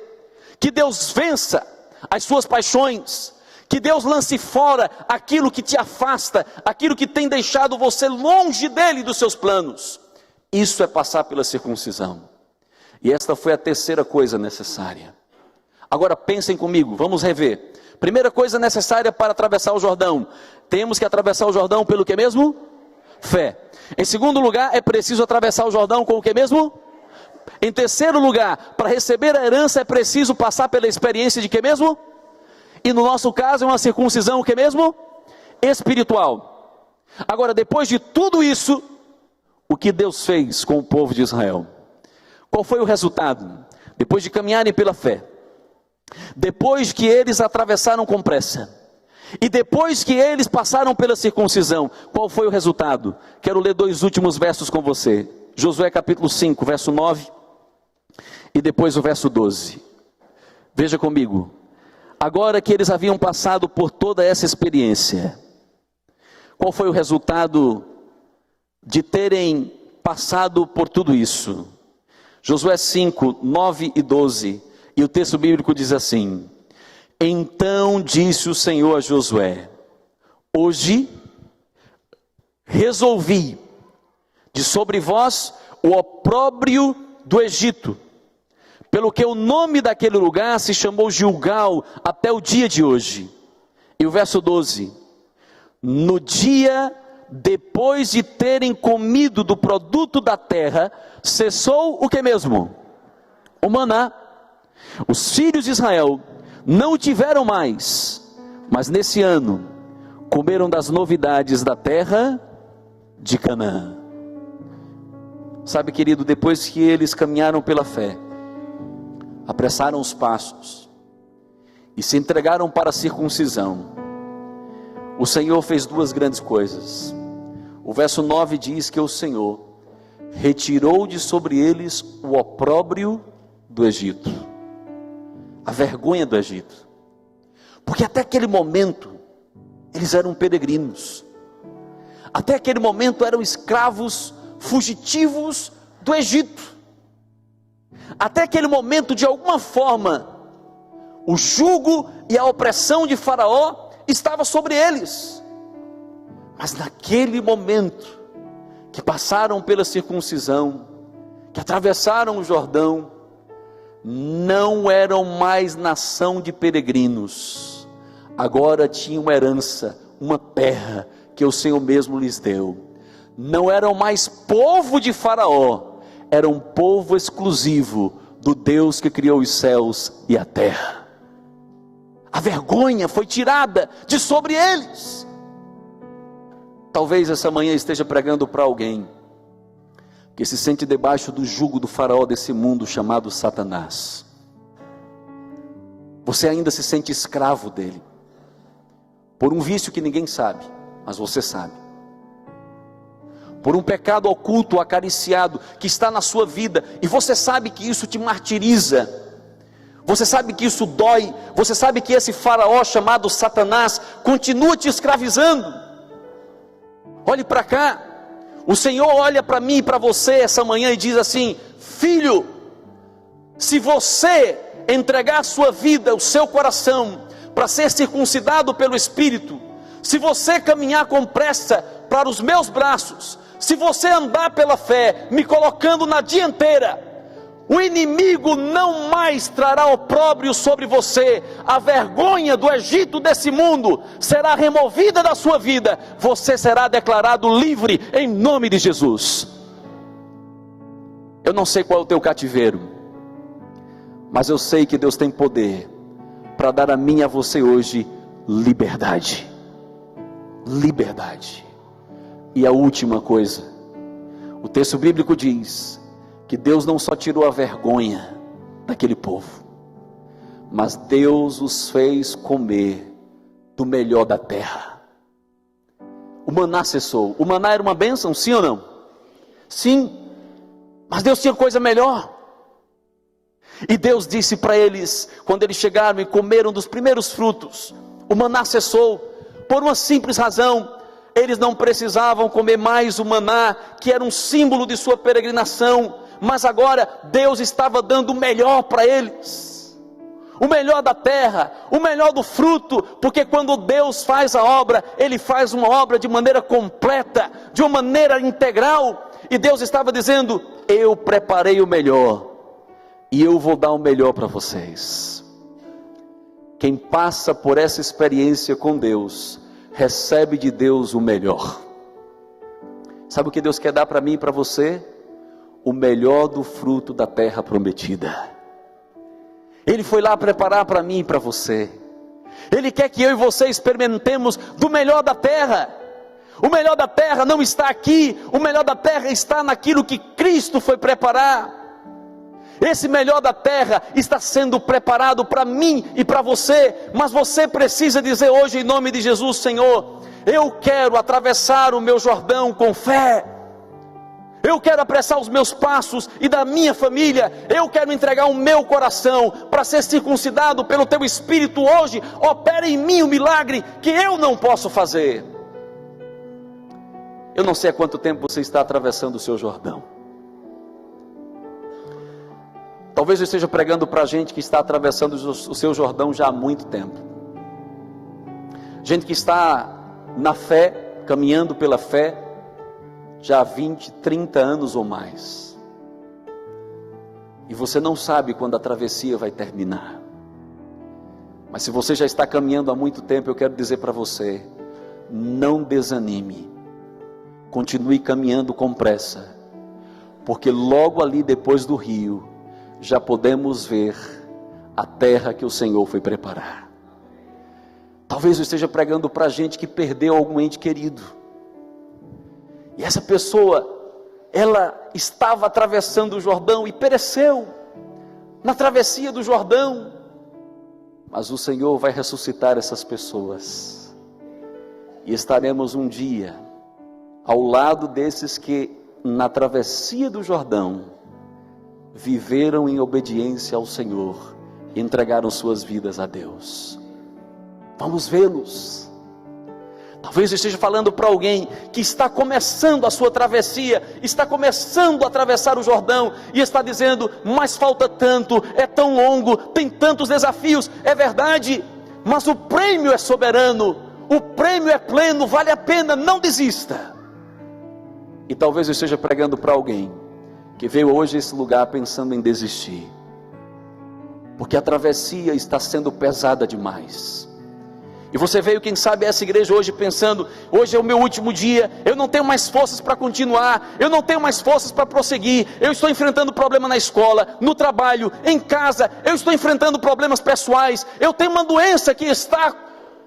Que Deus vença as suas paixões, que Deus lance fora aquilo que te afasta, aquilo que tem deixado você longe dele e dos seus planos. Isso é passar pela circuncisão. E esta foi a terceira coisa necessária. Agora pensem comigo, vamos rever. Primeira coisa necessária para atravessar o Jordão: temos que atravessar o Jordão pelo que mesmo? Fé. Em segundo lugar, é preciso atravessar o Jordão com o que mesmo? Em terceiro lugar, para receber a herança é preciso passar pela experiência de que mesmo? E no nosso caso é uma circuncisão o que mesmo? Espiritual. Agora, depois de tudo isso, o que Deus fez com o povo de Israel? Qual foi o resultado? Depois de caminharem pela fé, depois que eles atravessaram com pressa, e depois que eles passaram pela circuncisão, qual foi o resultado? Quero ler 2 últimos versos com você. Josué capítulo 5, verso 9, e depois o verso 12. Veja comigo. Agora que eles haviam passado por toda essa experiência, qual foi o resultado de terem passado por tudo isso? Josué 5, 9 e 12, e o texto bíblico diz assim: então disse o Senhor a Josué: hoje resolvi de sobre vós o opróbrio do Egito, pelo que o nome daquele lugar se chamou Gilgal até o dia de hoje. E o verso 12: no dia depois de terem comido do produto da terra, cessou o que mesmo? O maná. Os filhos de Israel não o tiveram mais, mas nesse ano comeram das novidades da terra de Canaã. Sabe, querido, depois que eles caminharam pela fé, apressaram os passos e se entregaram para a circuncisão, o Senhor fez 2 grandes coisas. O verso 9 diz que o Senhor retirou de sobre eles o opróbrio do Egito, a vergonha do Egito, porque até aquele momento eles eram peregrinos, até aquele momento eram escravos fugitivos do Egito, até aquele momento, de alguma forma, o jugo e a opressão de Faraó estava sobre eles. Mas naquele momento que passaram pela circuncisão, que atravessaram o Jordão, não eram mais nação de peregrinos, agora tinham uma herança, uma terra que o Senhor mesmo lhes deu. Não eram mais povo de Faraó, eram um povo exclusivo do Deus que criou os céus e a terra. A vergonha foi tirada de sobre eles. Talvez essa manhã esteja pregando para alguém que se sente debaixo do jugo do faraó desse mundo chamado Satanás. Você ainda se sente escravo dele, por um vício que ninguém sabe, mas você sabe, por um pecado oculto, acariciado, que está na sua vida, e você sabe que isso te martiriza, você sabe que isso dói, você sabe que esse faraó chamado Satanás continua te escravizando, Olhe para cá. O Senhor olha para mim e para você essa manhã e diz assim: filho, se você entregar a sua vida, o seu coração, para ser circuncidado pelo Espírito, se você caminhar com pressa para os meus braços, se você andar pela fé, me colocando na dianteira, o inimigo não mais trará opróbrio sobre você, a vergonha do Egito desse mundo será removida da sua vida, você será declarado livre em nome de Jesus. Eu não sei qual é o teu cativeiro, mas eu sei que Deus tem poder para dar a mim e a você hoje liberdade. Liberdade. E a última coisa, o texto bíblico diz que Deus não só tirou a vergonha daquele povo, mas Deus os fez comer do melhor da terra. O maná cessou. O maná era uma bênção, sim ou não? Sim, mas Deus tinha coisa melhor. E Deus disse para eles, quando eles chegaram e comeram dos primeiros frutos, o maná cessou, por uma simples razão: eles não precisavam comer mais o maná, que era um símbolo de sua peregrinação, mas agora Deus estava dando o melhor para eles, o melhor da terra, o melhor do fruto, porque quando Deus faz a obra, Ele faz uma obra de maneira completa, de uma maneira integral, e Deus estava dizendo: eu preparei o melhor, e eu vou dar o melhor para vocês. Quem passa por essa experiência com Deus, recebe de Deus o melhor. Sabe o que Deus quer dar para mim e para você? O melhor do fruto da terra prometida. Ele foi lá preparar para mim e para você. Ele quer que eu e você experimentemos do melhor da terra. O melhor da terra não está aqui, o melhor da terra está naquilo que Cristo foi preparar. Esse melhor da terra está sendo preparado para mim e para você, mas você precisa dizer hoje em nome de Jesus: Senhor, eu quero atravessar o meu Jordão com fé, eu quero apressar os meus passos e da minha família, eu quero entregar o meu coração para ser circuncidado pelo Teu Espírito hoje. Opera em mim o milagre que eu não posso fazer. Eu não sei há quanto tempo você está atravessando o seu Jordão. Talvez eu esteja pregando para gente que está atravessando o seu Jordão já há muito tempo. Gente que está na fé, caminhando pela fé, já há 20, 30 anos ou mais. E você não sabe quando a travessia vai terminar. Mas se você já está caminhando há muito tempo, eu quero dizer para você: não desanime. Continue caminhando com pressa. Porque logo ali depois do rio, já podemos ver a terra que o Senhor foi preparar. Talvez eu esteja pregando para gente que perdeu algum ente querido. E essa pessoa, ela estava atravessando o Jordão e pereceu na travessia do Jordão. Mas o Senhor vai ressuscitar essas pessoas. E estaremos um dia ao lado desses que na travessia do Jordão viveram em obediência ao Senhor e entregaram suas vidas a Deus. Vamos vê-los. Talvez eu esteja falando para alguém que está começando a sua travessia, está começando a atravessar o Jordão e está dizendo: mas falta tanto, é tão longo, tem tantos desafios. É verdade, mas o prêmio é soberano, o prêmio é pleno, vale a pena, não desista. E talvez eu esteja pregando para alguém que veio hoje a esse lugar pensando em desistir, porque a travessia está sendo pesada demais. E você veio, quem sabe, a essa igreja hoje pensando: hoje é o meu último dia, eu não tenho mais forças para continuar, eu não tenho mais forças para prosseguir, eu estou enfrentando problema na escola, no trabalho, em casa, eu estou enfrentando problemas pessoais, eu tenho uma doença que está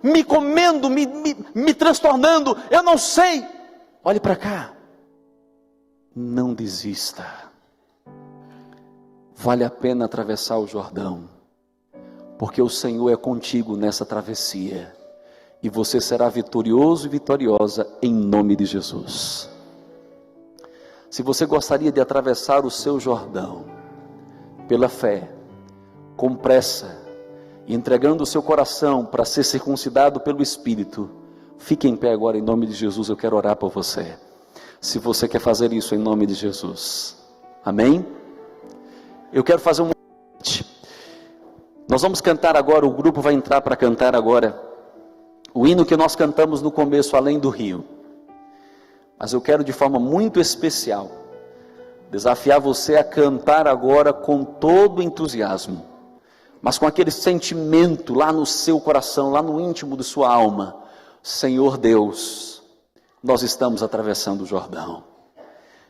me comendo, me transtornando, eu não sei. Olhe para cá. Não desista. Vale a pena atravessar o Jordão, porque o Senhor é contigo nessa travessia, e você será vitorioso e vitoriosa em nome de Jesus. Se você gostaria de atravessar o seu Jordão pela fé, com pressa, entregando o seu coração para ser circuncidado pelo Espírito, Fique em pé agora em nome de Jesus, eu quero orar por você. Se você quer fazer isso em nome de Jesus. Amém? Eu quero fazer um convite. Nós vamos cantar agora, o grupo vai entrar para cantar agora o hino que nós cantamos no começo, Além do Rio. Mas eu quero de forma muito especial desafiar você a cantar agora com todo entusiasmo, mas com aquele sentimento lá no seu coração, lá no íntimo de sua alma: Senhor Deus, nós estamos atravessando o Jordão.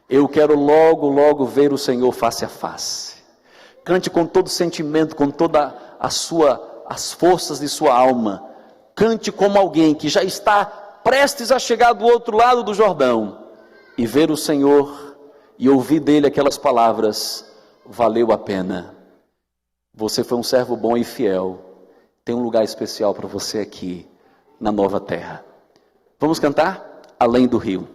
Eu quero logo, logo ver o Senhor face a face. Cante com todo sentimento, com toda as forças de sua alma. Cante como alguém que já está prestes a chegar do outro lado do Jordão e ver o Senhor e ouvir dele aquelas palavras: valeu a pena. Você foi um servo bom e fiel. Tem um lugar especial para você aqui na nova terra. Vamos cantar Além do Rio.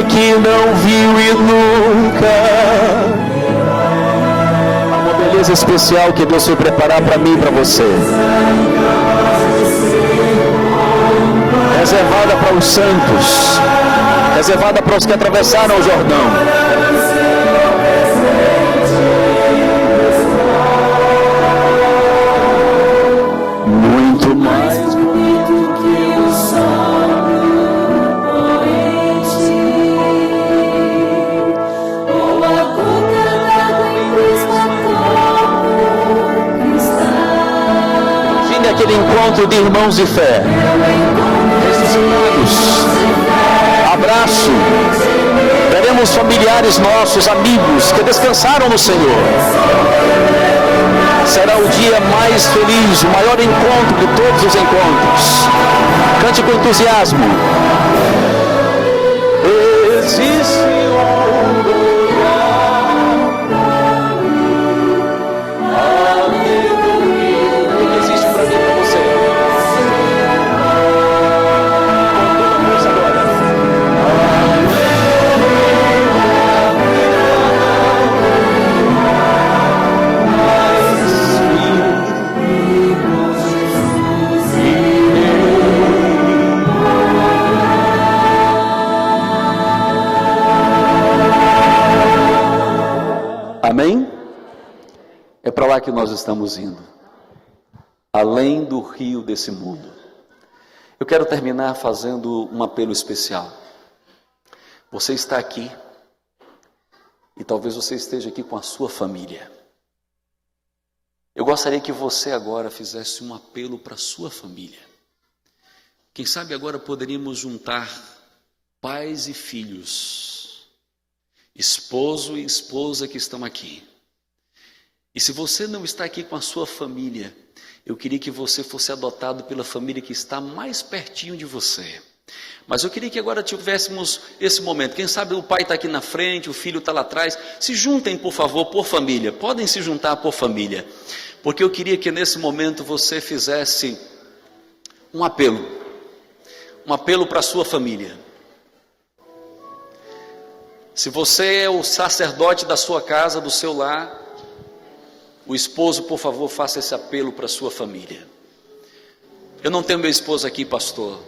Que não viu e nunca. Uma beleza especial que Deus foi preparar para mim e para você. Reservada para os santos, reservada para os que atravessaram o Jordão. Muito mais bonito que o sol. Aquele encontro de irmãos de fé, ressuscitados, abraço, veremos familiares nossos, amigos que descansaram no Senhor. Será o dia mais feliz, o maior encontro de todos os encontros. Cante com entusiasmo. Existe um lugar além do rio. O que existe para mim e para você? Com toda a força agora. Amém? É para lá que nós estamos indo. Além do rio desse mundo. Eu quero terminar fazendo um apelo especial. Você está aqui e talvez você esteja aqui com a sua família. Eu gostaria que você agora fizesse um apelo para a sua família. Quem sabe agora poderíamos juntar pais e filhos, esposo e esposa que estão aqui. E se você não está aqui com a sua família, eu queria que você fosse adotado pela família que está mais pertinho de você. Mas eu queria que agora tivéssemos esse momento. Quem sabe o pai está aqui na frente, o filho está lá atrás. Se juntem, por favor, por família. Podem se juntar por família. Porque eu queria que nesse momento você fizesse um apelo. Um apelo para a sua família. Se você é o sacerdote da sua casa, do seu lar, o esposo, por favor, faça esse apelo para a sua família. Eu não tenho meu esposo aqui, pastor.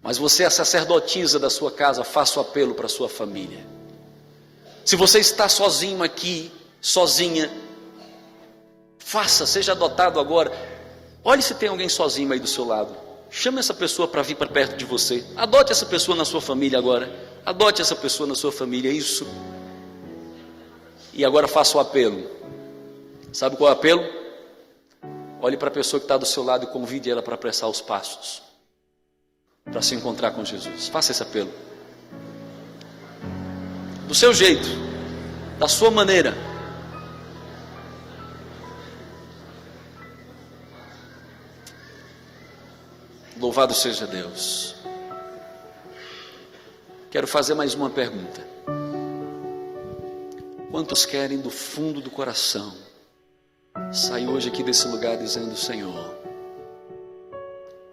Mas você é a sacerdotisa da sua casa, faça o apelo para a sua família. Se você está sozinho aqui, sozinha, faça, seja adotado agora. Olhe se tem alguém sozinho aí do seu lado. Chame essa pessoa para vir para perto de você. Adote essa pessoa na sua família agora. Adote essa pessoa na sua família, isso. E agora faça o apelo. Sabe qual é o apelo? Olhe para a pessoa que está do seu lado e convide ela para apressar os passos, para se encontrar com Jesus. Faça esse apelo. Do seu jeito, da sua maneira. Louvado seja Deus. Quero fazer mais uma pergunta. Quantos querem do fundo do coração sair hoje aqui desse lugar dizendo: Senhor,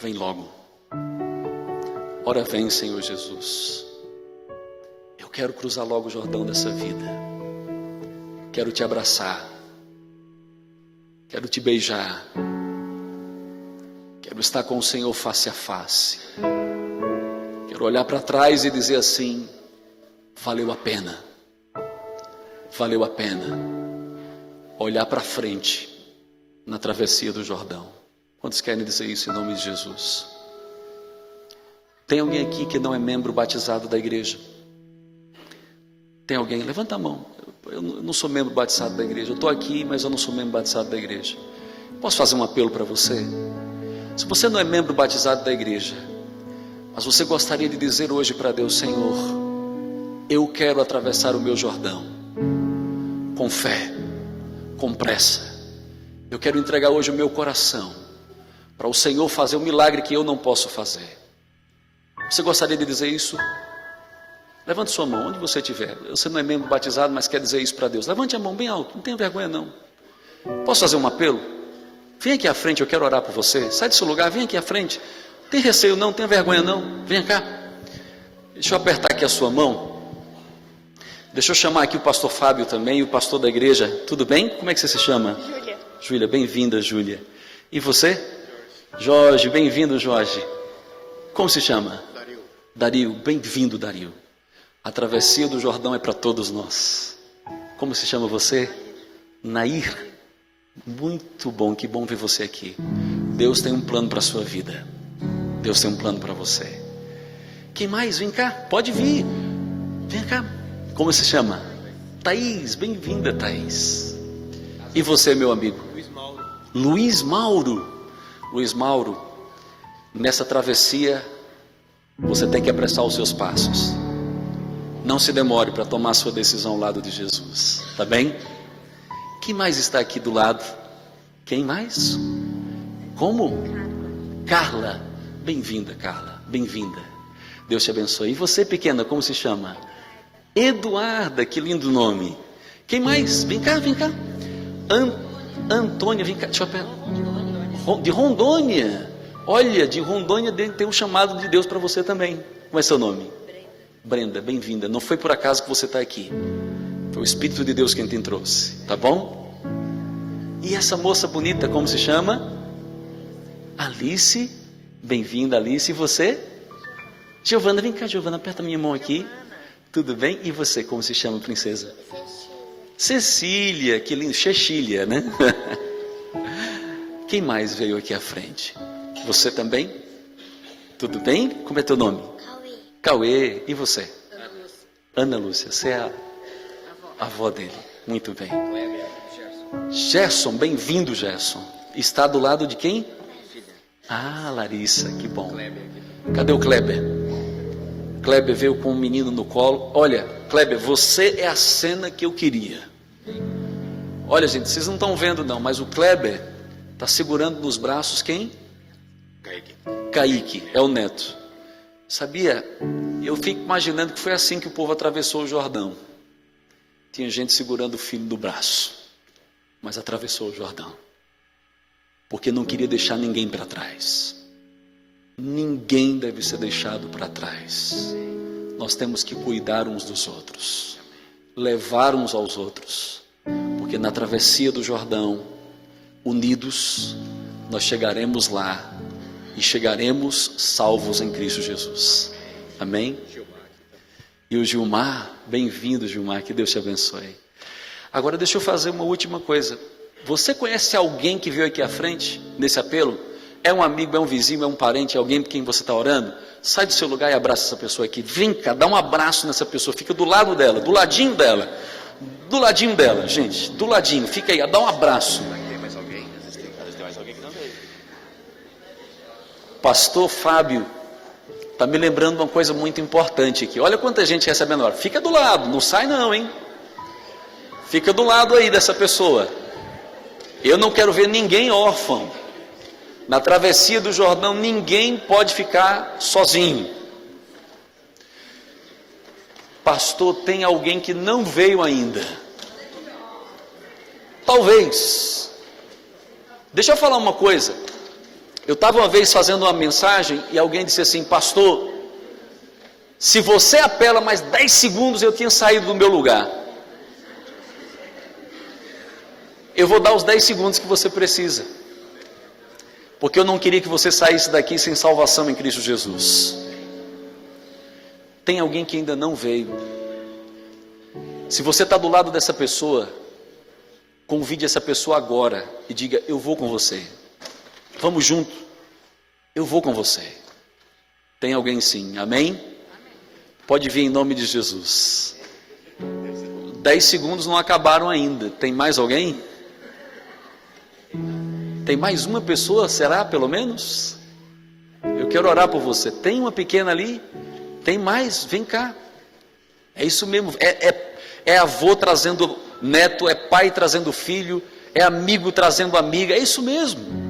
vem logo. Ora vem, Senhor Jesus. Eu quero cruzar logo o Jordão dessa vida. Quero te abraçar. Quero te beijar. Quero estar com o Senhor face a face. Quero olhar para trás e dizer assim: valeu a pena. Valeu a pena. Olhar para frente na travessia do Jordão. Quantos querem dizer isso em nome de Jesus? Tem alguém aqui que não é membro batizado da igreja? Tem alguém? Levanta a mão. Eu não sou membro batizado da igreja. Eu estou aqui, mas eu não sou membro batizado da igreja. Posso fazer um apelo para você? Se você não é membro batizado da igreja, mas você gostaria de dizer hoje para Deus: Senhor, eu quero atravessar o meu Jordão com fé, com pressa. Eu quero entregar hoje o meu coração para o Senhor fazer um milagre que eu não posso fazer. Você gostaria de dizer isso? Levante sua mão, onde você estiver. Você não é membro batizado, mas quer dizer isso para Deus. Levante a mão bem alto, não tenha vergonha não. Posso fazer um apelo? Vem aqui à frente, eu quero orar por você. Sai do seu lugar, vem aqui à frente. Não tem receio não, não tem vergonha não. Vem cá. Deixa eu apertar aqui a sua mão. Deixa eu chamar aqui o pastor Fábio também, o pastor da igreja. Tudo bem? Como é que você se chama? Júlia. Júlia, bem-vinda, Júlia. E você? Jorge, bem-vindo, Jorge. Como se chama? Dario. Dario, bem-vindo, Dario. A travessia do Jordão é para todos nós. Como se chama você? Nair. Muito bom, que bom ver você aqui. Deus tem um plano para a sua vida. Deus tem um plano para você. Quem mais? Vem cá, pode vir. Vem cá. Como se chama? Thaís, bem-vinda, Thaís. E você, meu amigo? Luiz Mauro. Luiz Mauro. Luiz Mauro, nessa travessia, você tem que apressar os seus passos. Não se demore para tomar a sua decisão ao lado de Jesus. Tá bem? Quem mais está aqui do lado? Quem mais? Como? Carla. Bem-vinda, Carla. Bem-vinda. Deus te abençoe. E você, pequena, como se chama? Eduarda, que lindo nome. Quem mais? Vem cá, vem cá. Antônia, vem cá. Deixa eu pegar. De Rondônia. Olha, de Rondônia tem um chamado de Deus para você também. Como é seu nome? Brenda, bem-vinda. Não foi por acaso que você está aqui. Foi o Espírito de Deus quem te trouxe. Tá bom? E essa moça bonita, como se chama? Alice. Bem-vinda, Alice. E você? Giovana, vem cá, Giovana. Aperta minha mão aqui. Tudo bem? E você, como se chama, princesa? Cecília, que lindo, Chechília, né? Quem mais veio aqui à frente? Você também? Tudo bem? Como é teu nome? Cauê. Cauê. E você? Ana Lúcia. Você é a avó dele. Muito bem. Gerson, bem-vindo, Gerson. Está do lado de quem? Ah, Larissa, que bom. Cadê o Kleber? Kleber veio com um menino no colo. Olha, Kleber, você é a cena que eu queria. Olha, gente, vocês não estão vendo não, mas o Kleber está segurando nos braços quem? Kaique, é o neto. Sabia, eu fico imaginando que foi assim que o povo atravessou o Jordão. Tinha gente segurando o filho do braço, mas atravessou o Jordão, porque não queria deixar ninguém para trás. Ninguém deve ser deixado para trás. Nós temos que cuidar uns dos outros, levar uns aos outros, porque na travessia do Jordão, unidos, nós chegaremos lá e chegaremos salvos em Cristo Jesus. Amém? E o Gilmar, bem-vindo, Gilmar, que Deus te abençoe. Agora deixa eu fazer uma última coisa. Você conhece alguém que veio aqui à frente, nesse apelo? É um amigo, é um vizinho, é um parente, é alguém por quem você está orando? Sai do seu lugar e abraça essa pessoa aqui. Vem cá, dá um abraço nessa pessoa, fica do lado dela, do ladinho dela. Do ladinho dela, gente, do ladinho, fica aí, dá um abraço. Tem mais alguém? Tem mais alguém que não veio. Pastor Fábio está me lembrando uma coisa muito importante aqui. Olha quanta gente recebendo agora. Fica do lado, não sai não, hein? Fica do lado aí dessa pessoa. Eu não quero ver ninguém órfão. Na travessia do Jordão, ninguém pode ficar sozinho. Pastor, tem alguém que não veio ainda. Talvez. Deixa eu falar uma coisa. Eu estava uma vez fazendo uma mensagem e alguém disse assim: pastor, se você apela mais 10 segundos, eu tinha saído do meu lugar. Eu vou dar os 10 segundos que você precisa, porque eu não queria que você saísse daqui sem salvação em Cristo Jesus. Tem alguém que ainda não veio. Se você está do lado dessa pessoa, convide essa pessoa agora e diga: eu vou com você. Vamos junto. Eu vou com você. Tem alguém sim, amém? Pode vir em nome de Jesus. 10 segundos não acabaram ainda. Tem mais alguém? Tem mais uma pessoa, será pelo menos? Eu quero orar por você. Tem uma pequena ali? Tem mais? Vem cá. É isso mesmo. É avô trazendo neto, é pai trazendo filho, é amigo trazendo amiga. É isso mesmo.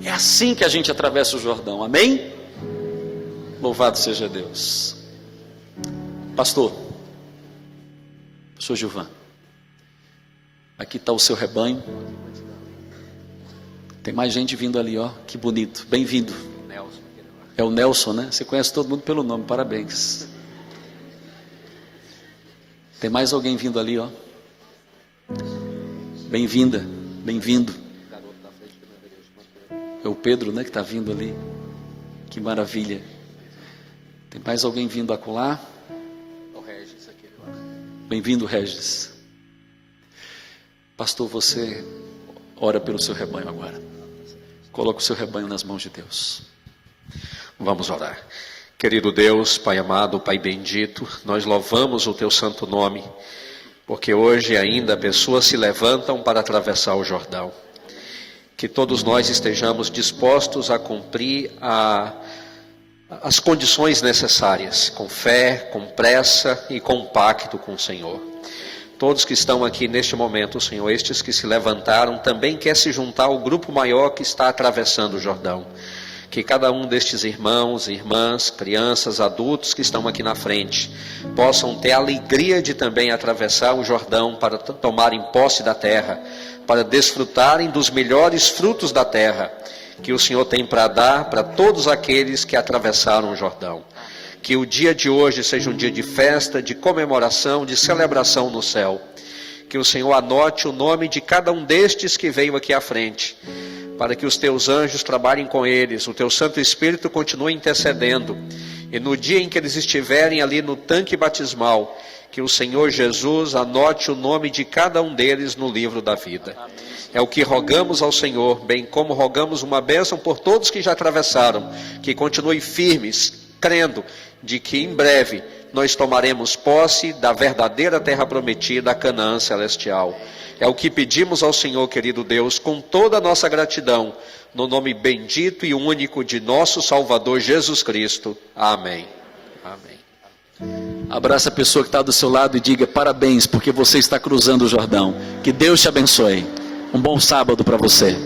É assim que a gente atravessa o Jordão, amém? Louvado seja Deus. Pastor Gilvan, aqui está o seu rebanho. Tem mais gente vindo ali, ó, que bonito, bem-vindo. É o Nelson, né? Você conhece todo mundo pelo nome, parabéns. Tem mais alguém vindo ali, ó. Bem-vinda, bem-vindo. É o Pedro, né, que está vindo ali. Que maravilha. Tem mais alguém vindo acolá? O Regis aqui. Bem-vindo, Regis. Pastor, você ora pelo seu rebanho agora. Coloca o seu rebanho nas mãos de Deus. Vamos orar. Querido Deus, Pai amado, Pai bendito, nós louvamos o Teu santo nome, porque hoje ainda pessoas se levantam para atravessar o Jordão. Que todos nós estejamos dispostos a cumprir as condições necessárias, com fé, com pressa e com pacto com o Senhor. Todos que estão aqui neste momento, Senhor, estes que se levantaram, também quer se juntar ao grupo maior que está atravessando o Jordão. Que cada um destes irmãos, irmãs, crianças, adultos que estão aqui na frente, possam ter a alegria de também atravessar o Jordão para tomarem posse da terra, para desfrutarem dos melhores frutos da terra que o Senhor tem para dar para todos aqueles que atravessaram o Jordão. Que o dia de hoje seja um dia de festa, de comemoração, de celebração no céu. Que o Senhor anote o nome de cada um destes que veio aqui à frente, para que os teus anjos trabalhem com eles, o teu Santo Espírito continue intercedendo, e no dia em que eles estiverem ali no tanque batismal, que o Senhor Jesus anote o nome de cada um deles no livro da vida. É o que rogamos ao Senhor, bem como rogamos uma bênção por todos que já atravessaram, que continuem firmes, crendo de que em breve nós tomaremos posse da verdadeira terra prometida, a Canaã celestial. É o que pedimos ao Senhor, querido Deus, com toda a nossa gratidão, no nome bendito e único de nosso Salvador Jesus Cristo. Amém. Amém. Abraça a pessoa que está do seu lado e diga parabéns, porque você está cruzando o Jordão. Que Deus te abençoe. Um bom sábado para você.